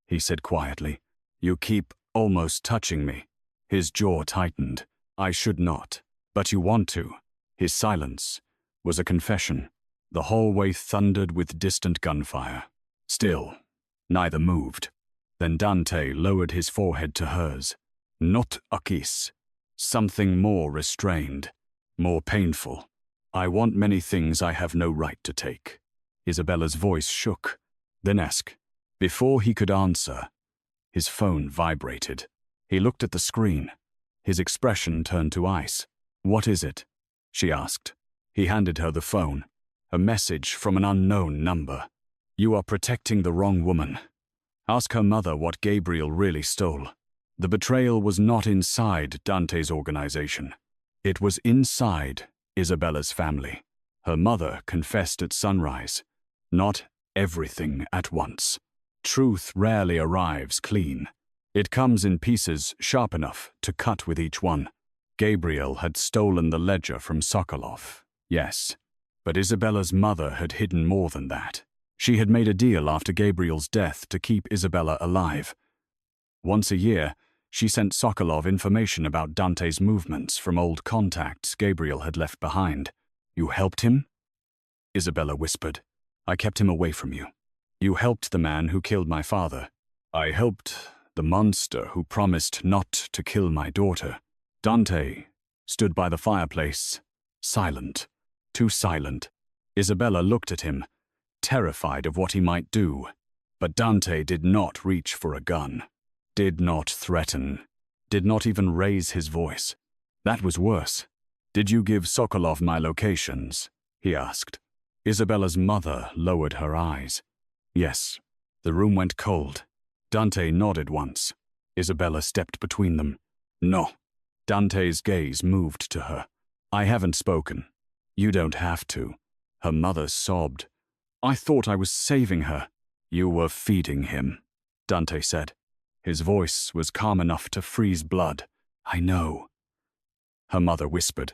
he said quietly. "You keep almost touching me." His jaw tightened. "I should not. But you want to." His silence was a confession. The hallway thundered with distant gunfire. Still, Neither moved. Then Dante lowered his forehead to hers. Not a kiss. Something more restrained, more painful. I want many things I have no right to take. Isabella's voice shook, then asked. Before he could answer, his phone vibrated. He looked at the screen. His expression turned to ice. What is it? She asked. He handed her the phone. A message from an unknown number. You are protecting the wrong woman. Ask her mother what Gabriel really stole. The betrayal was not inside Dante's organization. It was inside Isabella's family. Her mother confessed at sunrise. Not everything at once. Truth rarely arrives clean. It comes in pieces sharp enough to cut with each one. Gabriel had stolen the ledger from Sokolov, yes. But Isabella's mother had hidden more than that. She had made a deal after Gabriel's death to keep Isabella alive. Once a year, she sent Sokolov information about Dante's movements from old contacts Gabriel had left behind. You helped him? Isabella whispered. I kept him away from you. You helped the man who killed my father. I helped the monster who promised not to kill my daughter. Dante stood by the fireplace, silent, too silent. Isabella looked at him, terrified of what he might do. But Dante did not reach for a gun, did not threaten, did not even raise his voice. That was worse. Did you give Sokolov my locations? He asked. Isabella's mother lowered her eyes. Yes. The room went cold. Dante nodded once. Isabella stepped between them. No. Dante's gaze moved to her. I haven't spoken. You don't have to. Her mother sobbed. I thought I was saving her. You were feeding him, Dante said. His voice was calm enough to freeze blood. I know. Her mother whispered.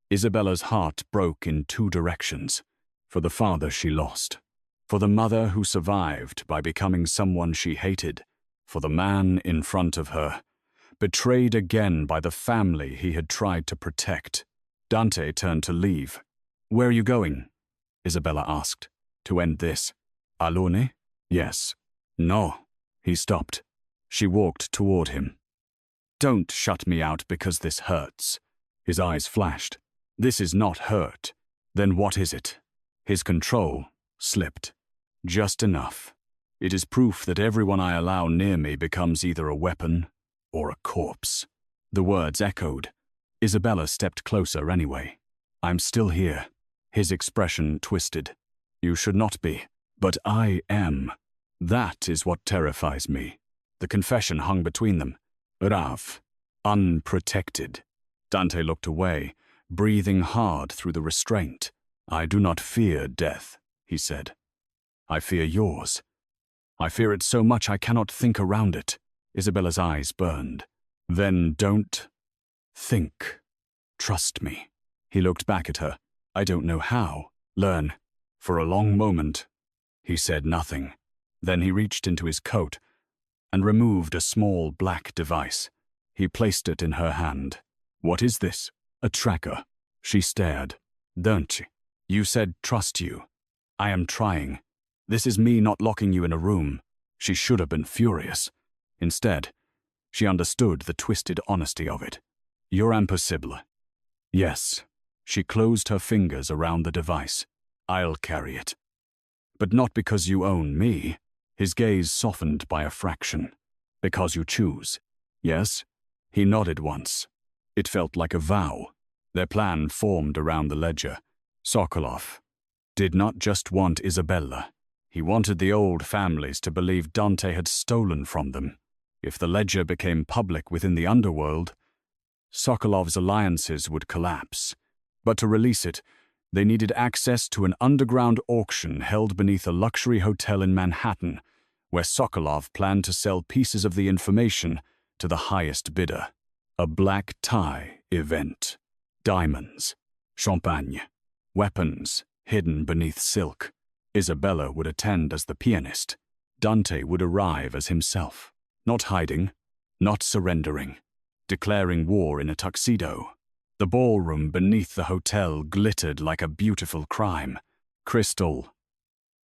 Isabella's heart broke in two directions. For the father she lost. For the mother who survived by becoming someone she hated. For the man in front of her. Betrayed again by the family he had tried to protect. Dante turned to leave. Where are you going? Isabella asked. To end this. Alone? Yes. No. He stopped. She walked toward him. Don't shut me out because this hurts. His eyes flashed. This is not hurt. Then what is it? His control slipped. Just enough. It is proof that everyone I allow near me becomes either a weapon or a corpse. The words echoed. Isabella stepped closer anyway. I'm still here. His expression twisted. You should not be. But I am. That is what terrifies me. The confession hung between them. Rav. Unprotected. Dante looked away, breathing hard through the restraint. I do not fear death, he said. I fear yours. I fear it so much I cannot think around it. Isabella's eyes burned. Then don't think. Trust me. He looked back at her. I don't know how. Learn. For a long moment, he said nothing. Then he reached into his coat and removed a small black device. He placed it in her hand. What is this? A tracker. She stared. Don't you? You said trust you. I am trying. This is me not locking you in a room. She should have been furious. Instead, she understood the twisted honesty of it. You're impossible. Yes. She closed her fingers around the device. I'll carry it. But not because you own me. His gaze softened by a fraction. Because you choose. Yes? He nodded once. It felt like a vow. Their plan formed around the ledger. Sokolov did not just want Isabella. He wanted the old families to believe Dante had stolen from them. If the ledger became public within the underworld, Sokolov's alliances would collapse. But to release it, they needed access to an underground auction held beneath a luxury hotel in Manhattan, where Sokolov planned to sell pieces of the information to the highest bidder. A black tie event. Diamonds. Champagne. Weapons hidden beneath silk. Isabella would attend as the pianist. Dante would arrive as himself. Not hiding, not surrendering. Declaring war in a tuxedo. The ballroom beneath the hotel glittered like a beautiful crime. Crystal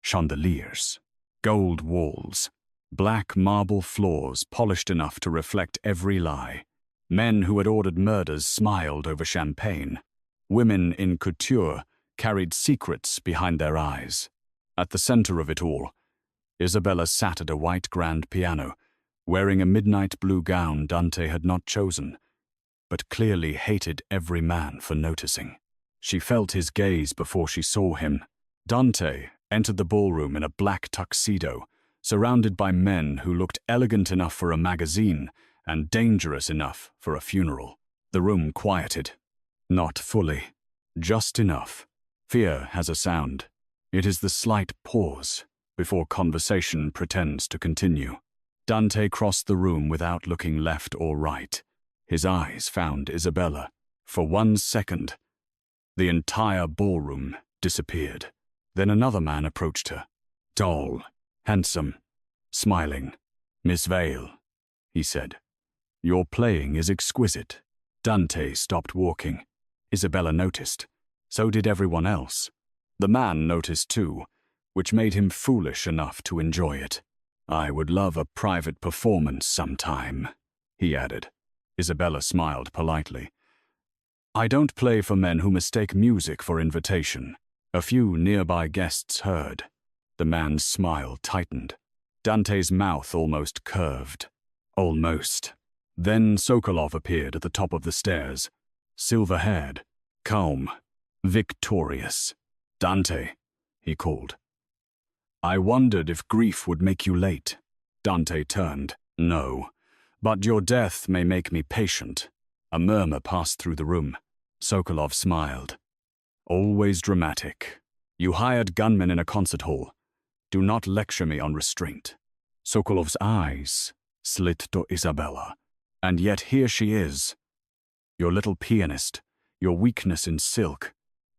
chandeliers. Gold walls. Black marble floors polished enough to reflect every lie. Men who had ordered murders smiled over champagne. Women in couture carried secrets behind their eyes. At the center of it all, Isabella sat at a white grand piano, wearing a midnight blue gown Dante had not chosen, but clearly hated every man for noticing. She felt his gaze before she saw him. Dante entered the ballroom in a black tuxedo, surrounded by men who looked elegant enough for a magazine and dangerous enough for a funeral. The room quieted. Not fully. Just enough. Fear has a sound. It is the slight pause before conversation pretends to continue. Dante crossed the room without looking left or right. His eyes found Isabella. For 1 second, the entire ballroom disappeared. Then another man approached her. Tall, handsome, smiling. "Miss Vale," he said. "Your playing is exquisite." Dante stopped walking. Isabella noticed. So did everyone else. The man noticed too, which made him foolish enough to enjoy it. "I would love a private performance sometime," he added. Isabella smiled politely. "I don't play for men who mistake music for invitation." A few nearby guests heard. The man's smile tightened. Dante's mouth almost curved. Almost. Then Sokolov appeared at the top of the stairs. Silver-haired, calm, victorious. "Dante," he called. "I wondered if grief would make you late." Dante turned. "No, but your death may make me patient." A murmur passed through the room. Sokolov smiled. "Always dramatic. You hired gunmen in a concert hall. Do not lecture me on restraint." Sokolov's eyes slid to Isabella. "And yet here she is. Your little pianist, your weakness in silk."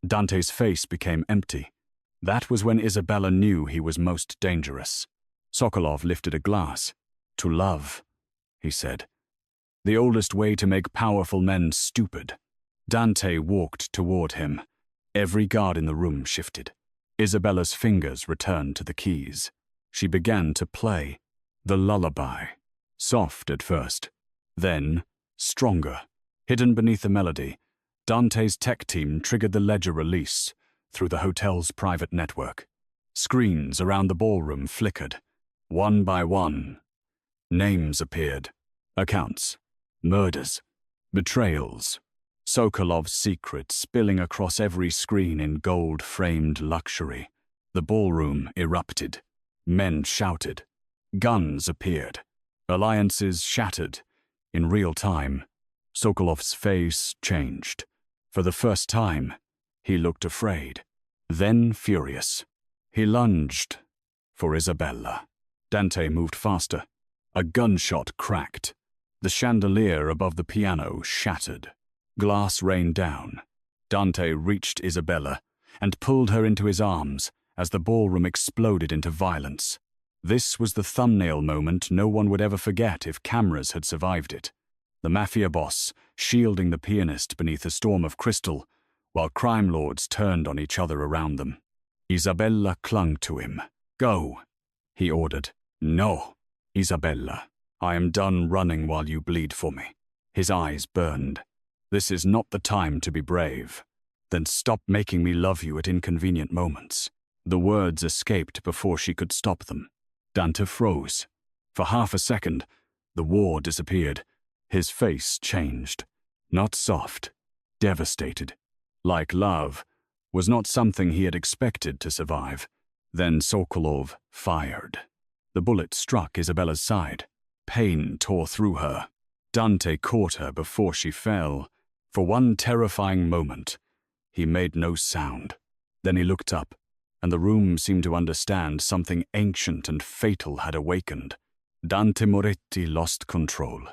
Dante's face became empty. That was when Isabella knew he was most dangerous. Sokolov lifted a glass. "To love," he said. "The oldest way to make powerful men stupid." Dante walked toward him. Every guard in the room shifted. Isabella's fingers returned to the keys. She began to play. The lullaby. Soft at first. Then, stronger. Hidden beneath the melody, Dante's tech team triggered the ledger release through the hotel's private network. Screens around the ballroom flickered. One by one, names appeared. Accounts. Murders. Betrayals. Sokolov's secrets spilling across every screen in gold-framed luxury. The ballroom erupted. Men shouted. Guns appeared. Alliances shattered. In real time, Sokolov's face changed. For the first time, he looked afraid, then furious. He lunged for Isabella. Dante moved faster. A gunshot cracked. The chandelier above the piano shattered. Glass rained down. Dante reached Isabella and pulled her into his arms as the ballroom exploded into violence. This was the thumbnail moment no one would ever forget if cameras had survived it. The Mafia Boss shielding the pianist beneath a storm of crystal, while crime lords turned on each other around them. Isabella clung to him. "Go," he ordered. "No, Isabella. I am done running while you bleed for me." His eyes burned. "This is not the time to be brave." "Then stop making me love you at inconvenient moments." The words escaped before she could stop them. Dante froze. For half a second, the war disappeared. His face changed. Not soft, devastated. Like love, was not something he had expected to survive. Then Sokolov fired. The bullet struck Isabella's side. Pain tore through her. Dante caught her before she fell. For one terrifying moment, he made no sound. Then he looked up, and the room seemed to understand something ancient and fatal had awakened. Dante Moretti lost control.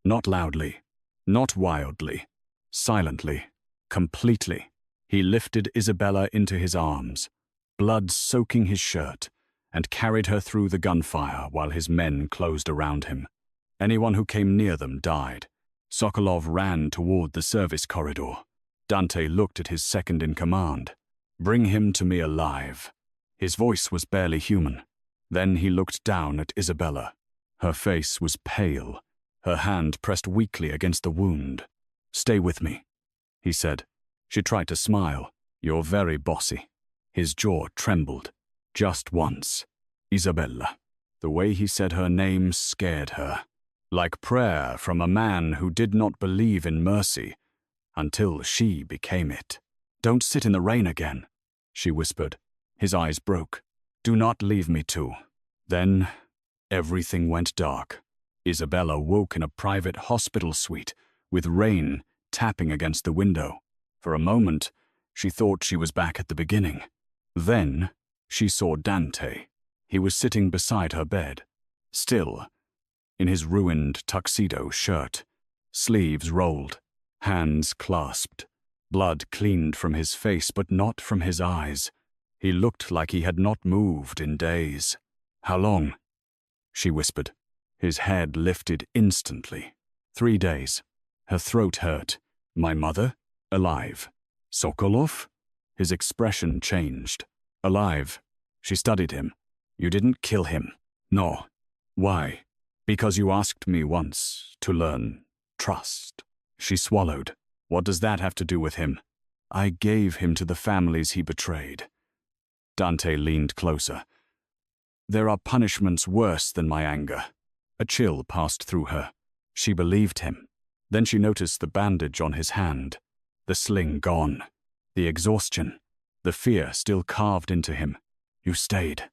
Not loudly, not wildly, silently, completely. He lifted Isabella into his arms, blood soaking his shirt, and carried her through the gunfire while his men closed around him. Anyone who came near them died. Sokolov ran toward the service corridor. Dante looked at his second in command. "Bring him to me alive." His voice was barely human. Then he looked down at Isabella. Her face was pale, her hand pressed weakly against the wound. "Stay with me," he said. She tried to smile. "You're very bossy." His jaw trembled. Just once. Isabella. The way he said her name scared her. Like prayer from a man who did not believe in mercy until she became it. "Don't sit in the rain again," she whispered. His eyes broke. "Do not leave me too." Then everything went dark. Isabella woke in a private hospital suite with rain tapping against the window. For a moment, she thought she was back at the beginning. Then she saw Dante. He was sitting beside her bed, still, in his ruined tuxedo shirt, sleeves rolled, hands clasped, blood cleaned from his face but not from his eyes. He looked like he had not moved in days. "How long?" she whispered. His head lifted instantly. 3 days. Her throat hurt. "My mother? Alive." "Sokolov?" His expression changed. "Alive." She studied him. "You didn't kill him." "No." "Why?" "Because you asked me once to learn trust." She swallowed. "What does that have to do with him?" "I gave him to the families he betrayed." Dante leaned closer. "There are punishments worse than my anger." A chill passed through her. She believed him. Then she noticed the bandage on his hand, the sling gone, the exhaustion, the fear still carved into him. "You stayed,"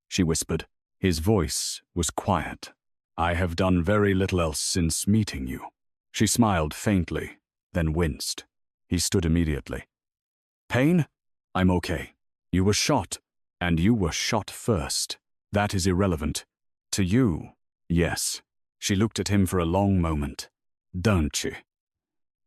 she whispered. His voice was quiet. "I have done very little else since meeting you." She smiled faintly, then winced. He stood immediately. "Pain? I'm okay. You were shot, and you were shot first. That is irrelevant. To you, yes." She looked at him for a long moment. "Don't you?"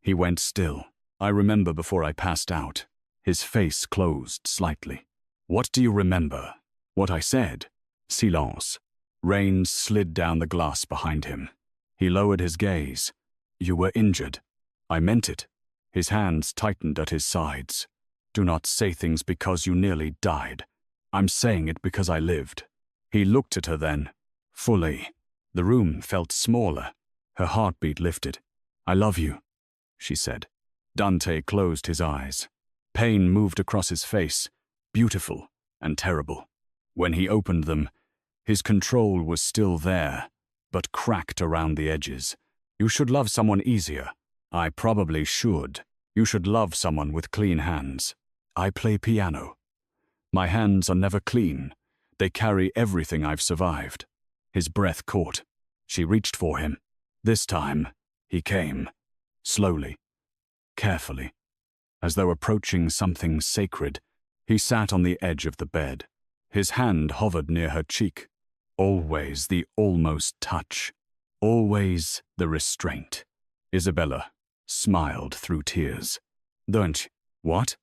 He went still. "I remember before I passed out." His face closed slightly. "What do you remember?" "What I said." Silence. Rain slid down the glass behind him. He lowered his gaze. "You were injured." "I meant it." His hands tightened at his sides. "Do not say things because you nearly died. I'm saying it because I lived." He looked at her then, fully. The room felt smaller. Her heartbeat lifted. "I love you," she said. Dante closed his eyes. Pain moved across his face, beautiful and terrible. When he opened them, his control was still there, but cracked around the edges. "You should love someone easier." "I probably should. You should love someone with clean hands." "I play piano. My hands are never clean. They carry everything I've survived." His breath caught. She reached for him. This time, he came. Slowly. Carefully. As though approaching something sacred, he sat on the edge of the bed. His hand hovered near her cheek. Always the almost touch. Always the restraint. Isabella smiled through tears. "Don't." "What?"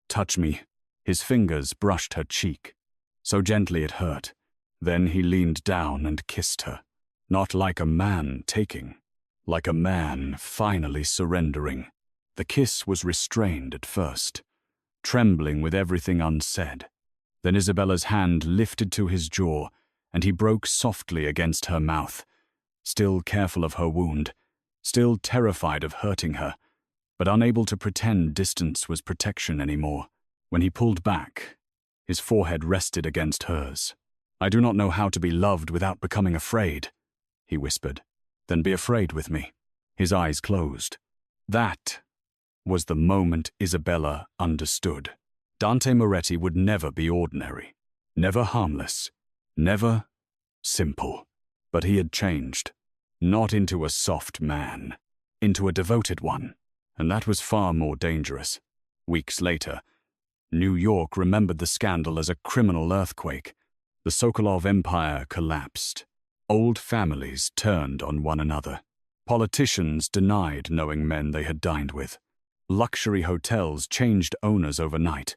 "Touch me." His fingers brushed her cheek. So gently it hurt. Then he leaned down and kissed her. Not like a man taking. Like a man finally surrendering. The kiss was restrained at first, trembling with everything unsaid. Then Isabella's hand lifted to his jaw, and he broke softly against her mouth, still careful of her wound, still terrified of hurting her, but unable to pretend distance was protection anymore. When he pulled back, his forehead rested against hers. "I do not know how to be loved without becoming afraid," he whispered. "Then be afraid with me." His eyes closed. That was the moment Isabella understood. Dante Moretti would never be ordinary, never harmless, never simple. But he had changed, not into a soft man, into a devoted one, and that was far more dangerous. Weeks later, New York remembered the scandal as a criminal earthquake. The Sokolov empire collapsed. Old families turned on one another. Politicians denied knowing men they had dined with. Luxury hotels changed owners overnight.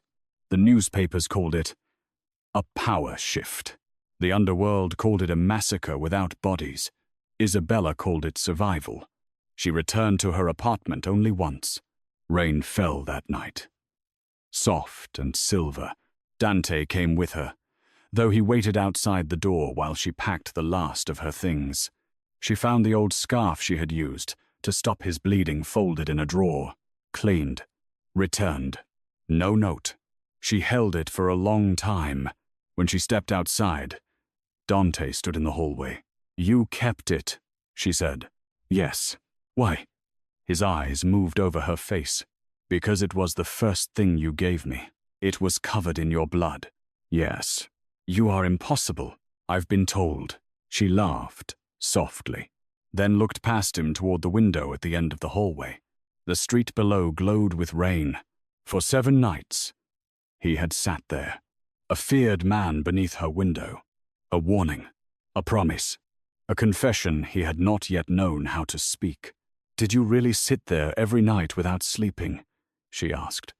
The newspapers called it a power shift. The underworld called it a massacre without bodies. Isabella called it survival. She returned to her apartment only once. Rain fell that night. Soft and silver. Dante came with her. though he waited outside the door while she packed the last of her things. She found the old scarf she had used to stop his bleeding folded in a drawer, cleaned, returned. No note. She held it for a long time. When she stepped outside, Dante stood in the hallway. "You kept it," she said. "Yes." "Why?" His eyes moved over her face. "Because it was the first thing you gave me. It was covered in your blood." "Yes." "You are impossible, I've been told." She laughed, softly, then looked past him toward the window at the end of the hallway. The street below glowed with rain. For 7 nights, he had sat there, a feared man beneath her window. A warning, a promise, a confession he had not yet known how to speak. "Did you really sit there every night without sleeping?" she asked.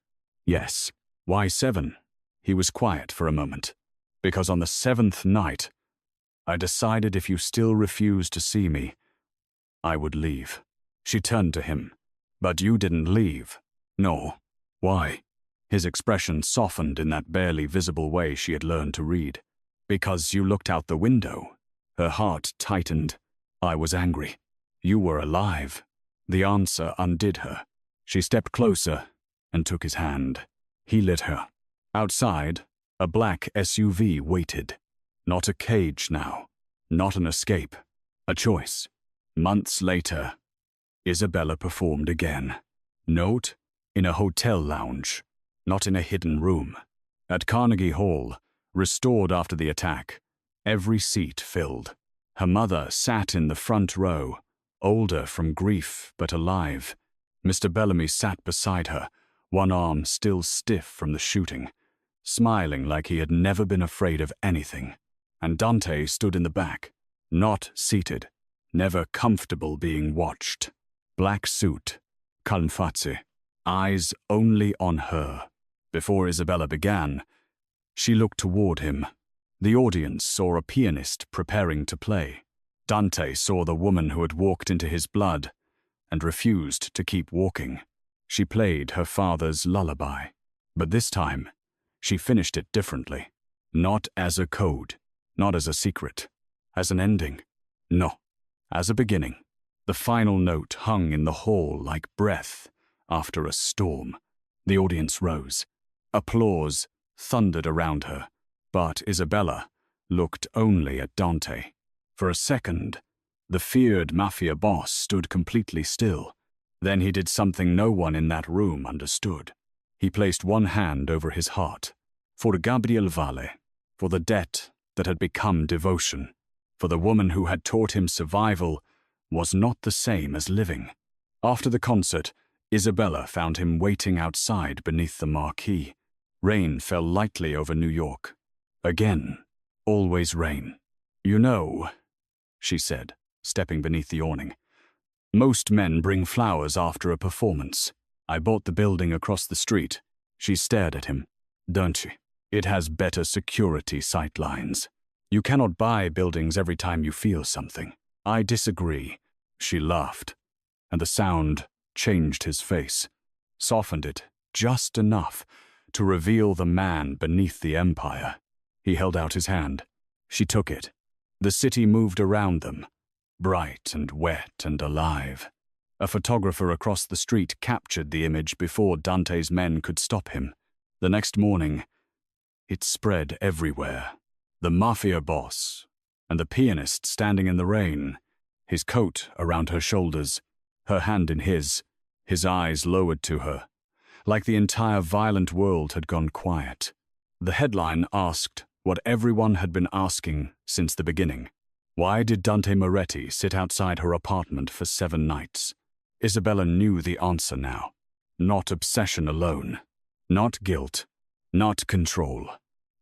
"Yes." "Why 7? He was quiet for a moment. "Because on the 7th night, I decided if you still refused to see me, I would leave." She turned to him. "But you didn't leave." "No." "Why?" His expression softened in that barely visible way she had learned to read. "Because you looked out the window." Her heart tightened. "I was angry. You were alive." The answer undid her. She stepped closer and took his hand. He lit her. Outside, a black SUV waited. Not a cage now. Not an escape. A choice. Months later, Isabella performed again. Note, in a hotel lounge, not in a hidden room. At Carnegie Hall, restored after the attack, every seat filled. Her mother sat in the front row, older from grief but alive. Mr. Bellamy sat beside her, one arm still stiff from the shooting, smiling like he had never been afraid of anything. And Dante stood in the back, not seated, never comfortable being watched. Black suit, calm face, eyes only on her. Before Isabella began, she looked toward him. The audience saw a pianist preparing to play. Dante saw the woman who had walked into his blood and refused to keep walking. She played her father's lullaby, but this time, she finished it differently. Not as a code, not as a secret, as an ending. No, as a beginning. The final note hung in the hall like breath after a storm. The audience rose. Applause thundered around her, but Isabella looked only at Dante. For a second, the feared Mafia Boss stood completely still. Then he did something no one in that room understood. He placed one hand over his heart. For Gabriel Valle, for the debt that had become devotion, for the woman who had taught him survival was not the same as living. After the concert, Isabella found him waiting outside beneath the marquee. Rain fell lightly over New York. Again, always rain. "You know," she said, stepping beneath the awning, "most men bring flowers after a performance. I bought the building across the street." She stared at him. "Don't she? It has better security sightlines. You cannot buy buildings every time you feel something." "I disagree." She laughed, and the sound changed his face, softened it just enough to reveal the man beneath the empire. He held out his hand. She took it. The city moved around them, bright and wet and alive. A photographer across the street captured the image before Dante's men could stop him. The next morning, it spread everywhere. The Mafia Boss and the pianist standing in the rain, his coat around her shoulders, her hand in his eyes lowered to her, like the entire violent world had gone quiet. The headline asked what everyone had been asking since the beginning. Why did Dante Moretti sit outside her apartment for 7 nights? Isabella knew the answer now. Not obsession alone. Not guilt. Not control.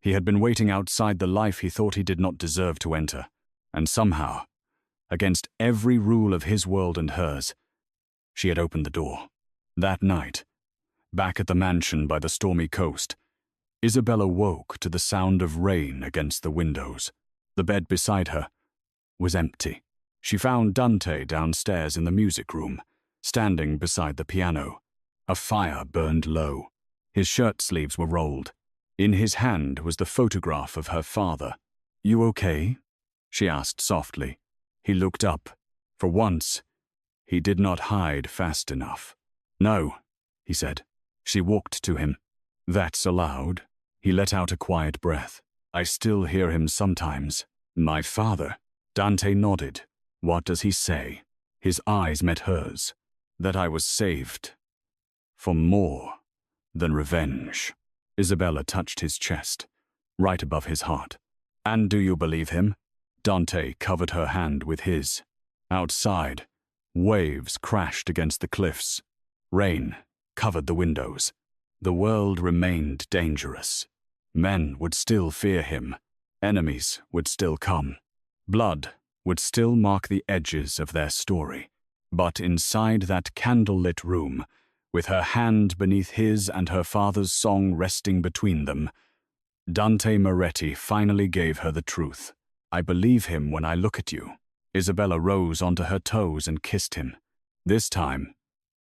He had been waiting outside the life he thought he did not deserve to enter. And somehow, against every rule of his world and hers, she had opened the door. That night, back at the mansion by the stormy coast, Isabella woke to the sound of rain against the windows. The bed beside her was empty. She found Dante downstairs in the music room, standing beside the piano. A fire burned low. His shirt sleeves were rolled. In his hand was the photograph of her father. "You okay?" she asked softly. He looked up. For once, he did not hide fast enough. "No," he said. She walked to him. "That's allowed." He let out a quiet breath. "I still hear him sometimes." "My father?" Dante nodded. "What does he say?" His eyes met hers. "That I was saved. For more than revenge." Isabella touched his chest, right above his heart. "And do you believe him?" Dante covered her hand with his. Outside, waves crashed against the cliffs. Rain covered the windows. The world remained dangerous. Men would still fear him. Enemies would still come. Blood would still mark the edges of their story. But inside that candlelit room, with her hand beneath his and her father's song resting between them, Dante Moretti finally gave her the truth. "I believe him when I look at you." Isabella rose onto her toes and kissed him. This time,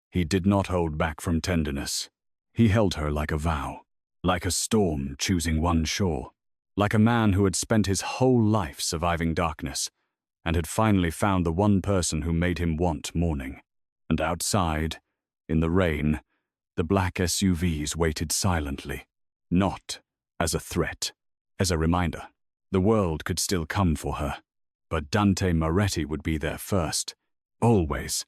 he did not hold back from tenderness. He held her like a vow, like a storm choosing one shore, like a man who had spent his whole life surviving darkness and had finally found the one person who made him want morning. And outside, in the rain, the black SUVs waited silently, not as a threat, as a reminder. The world could still come for her, but Dante Moretti would be there first, always.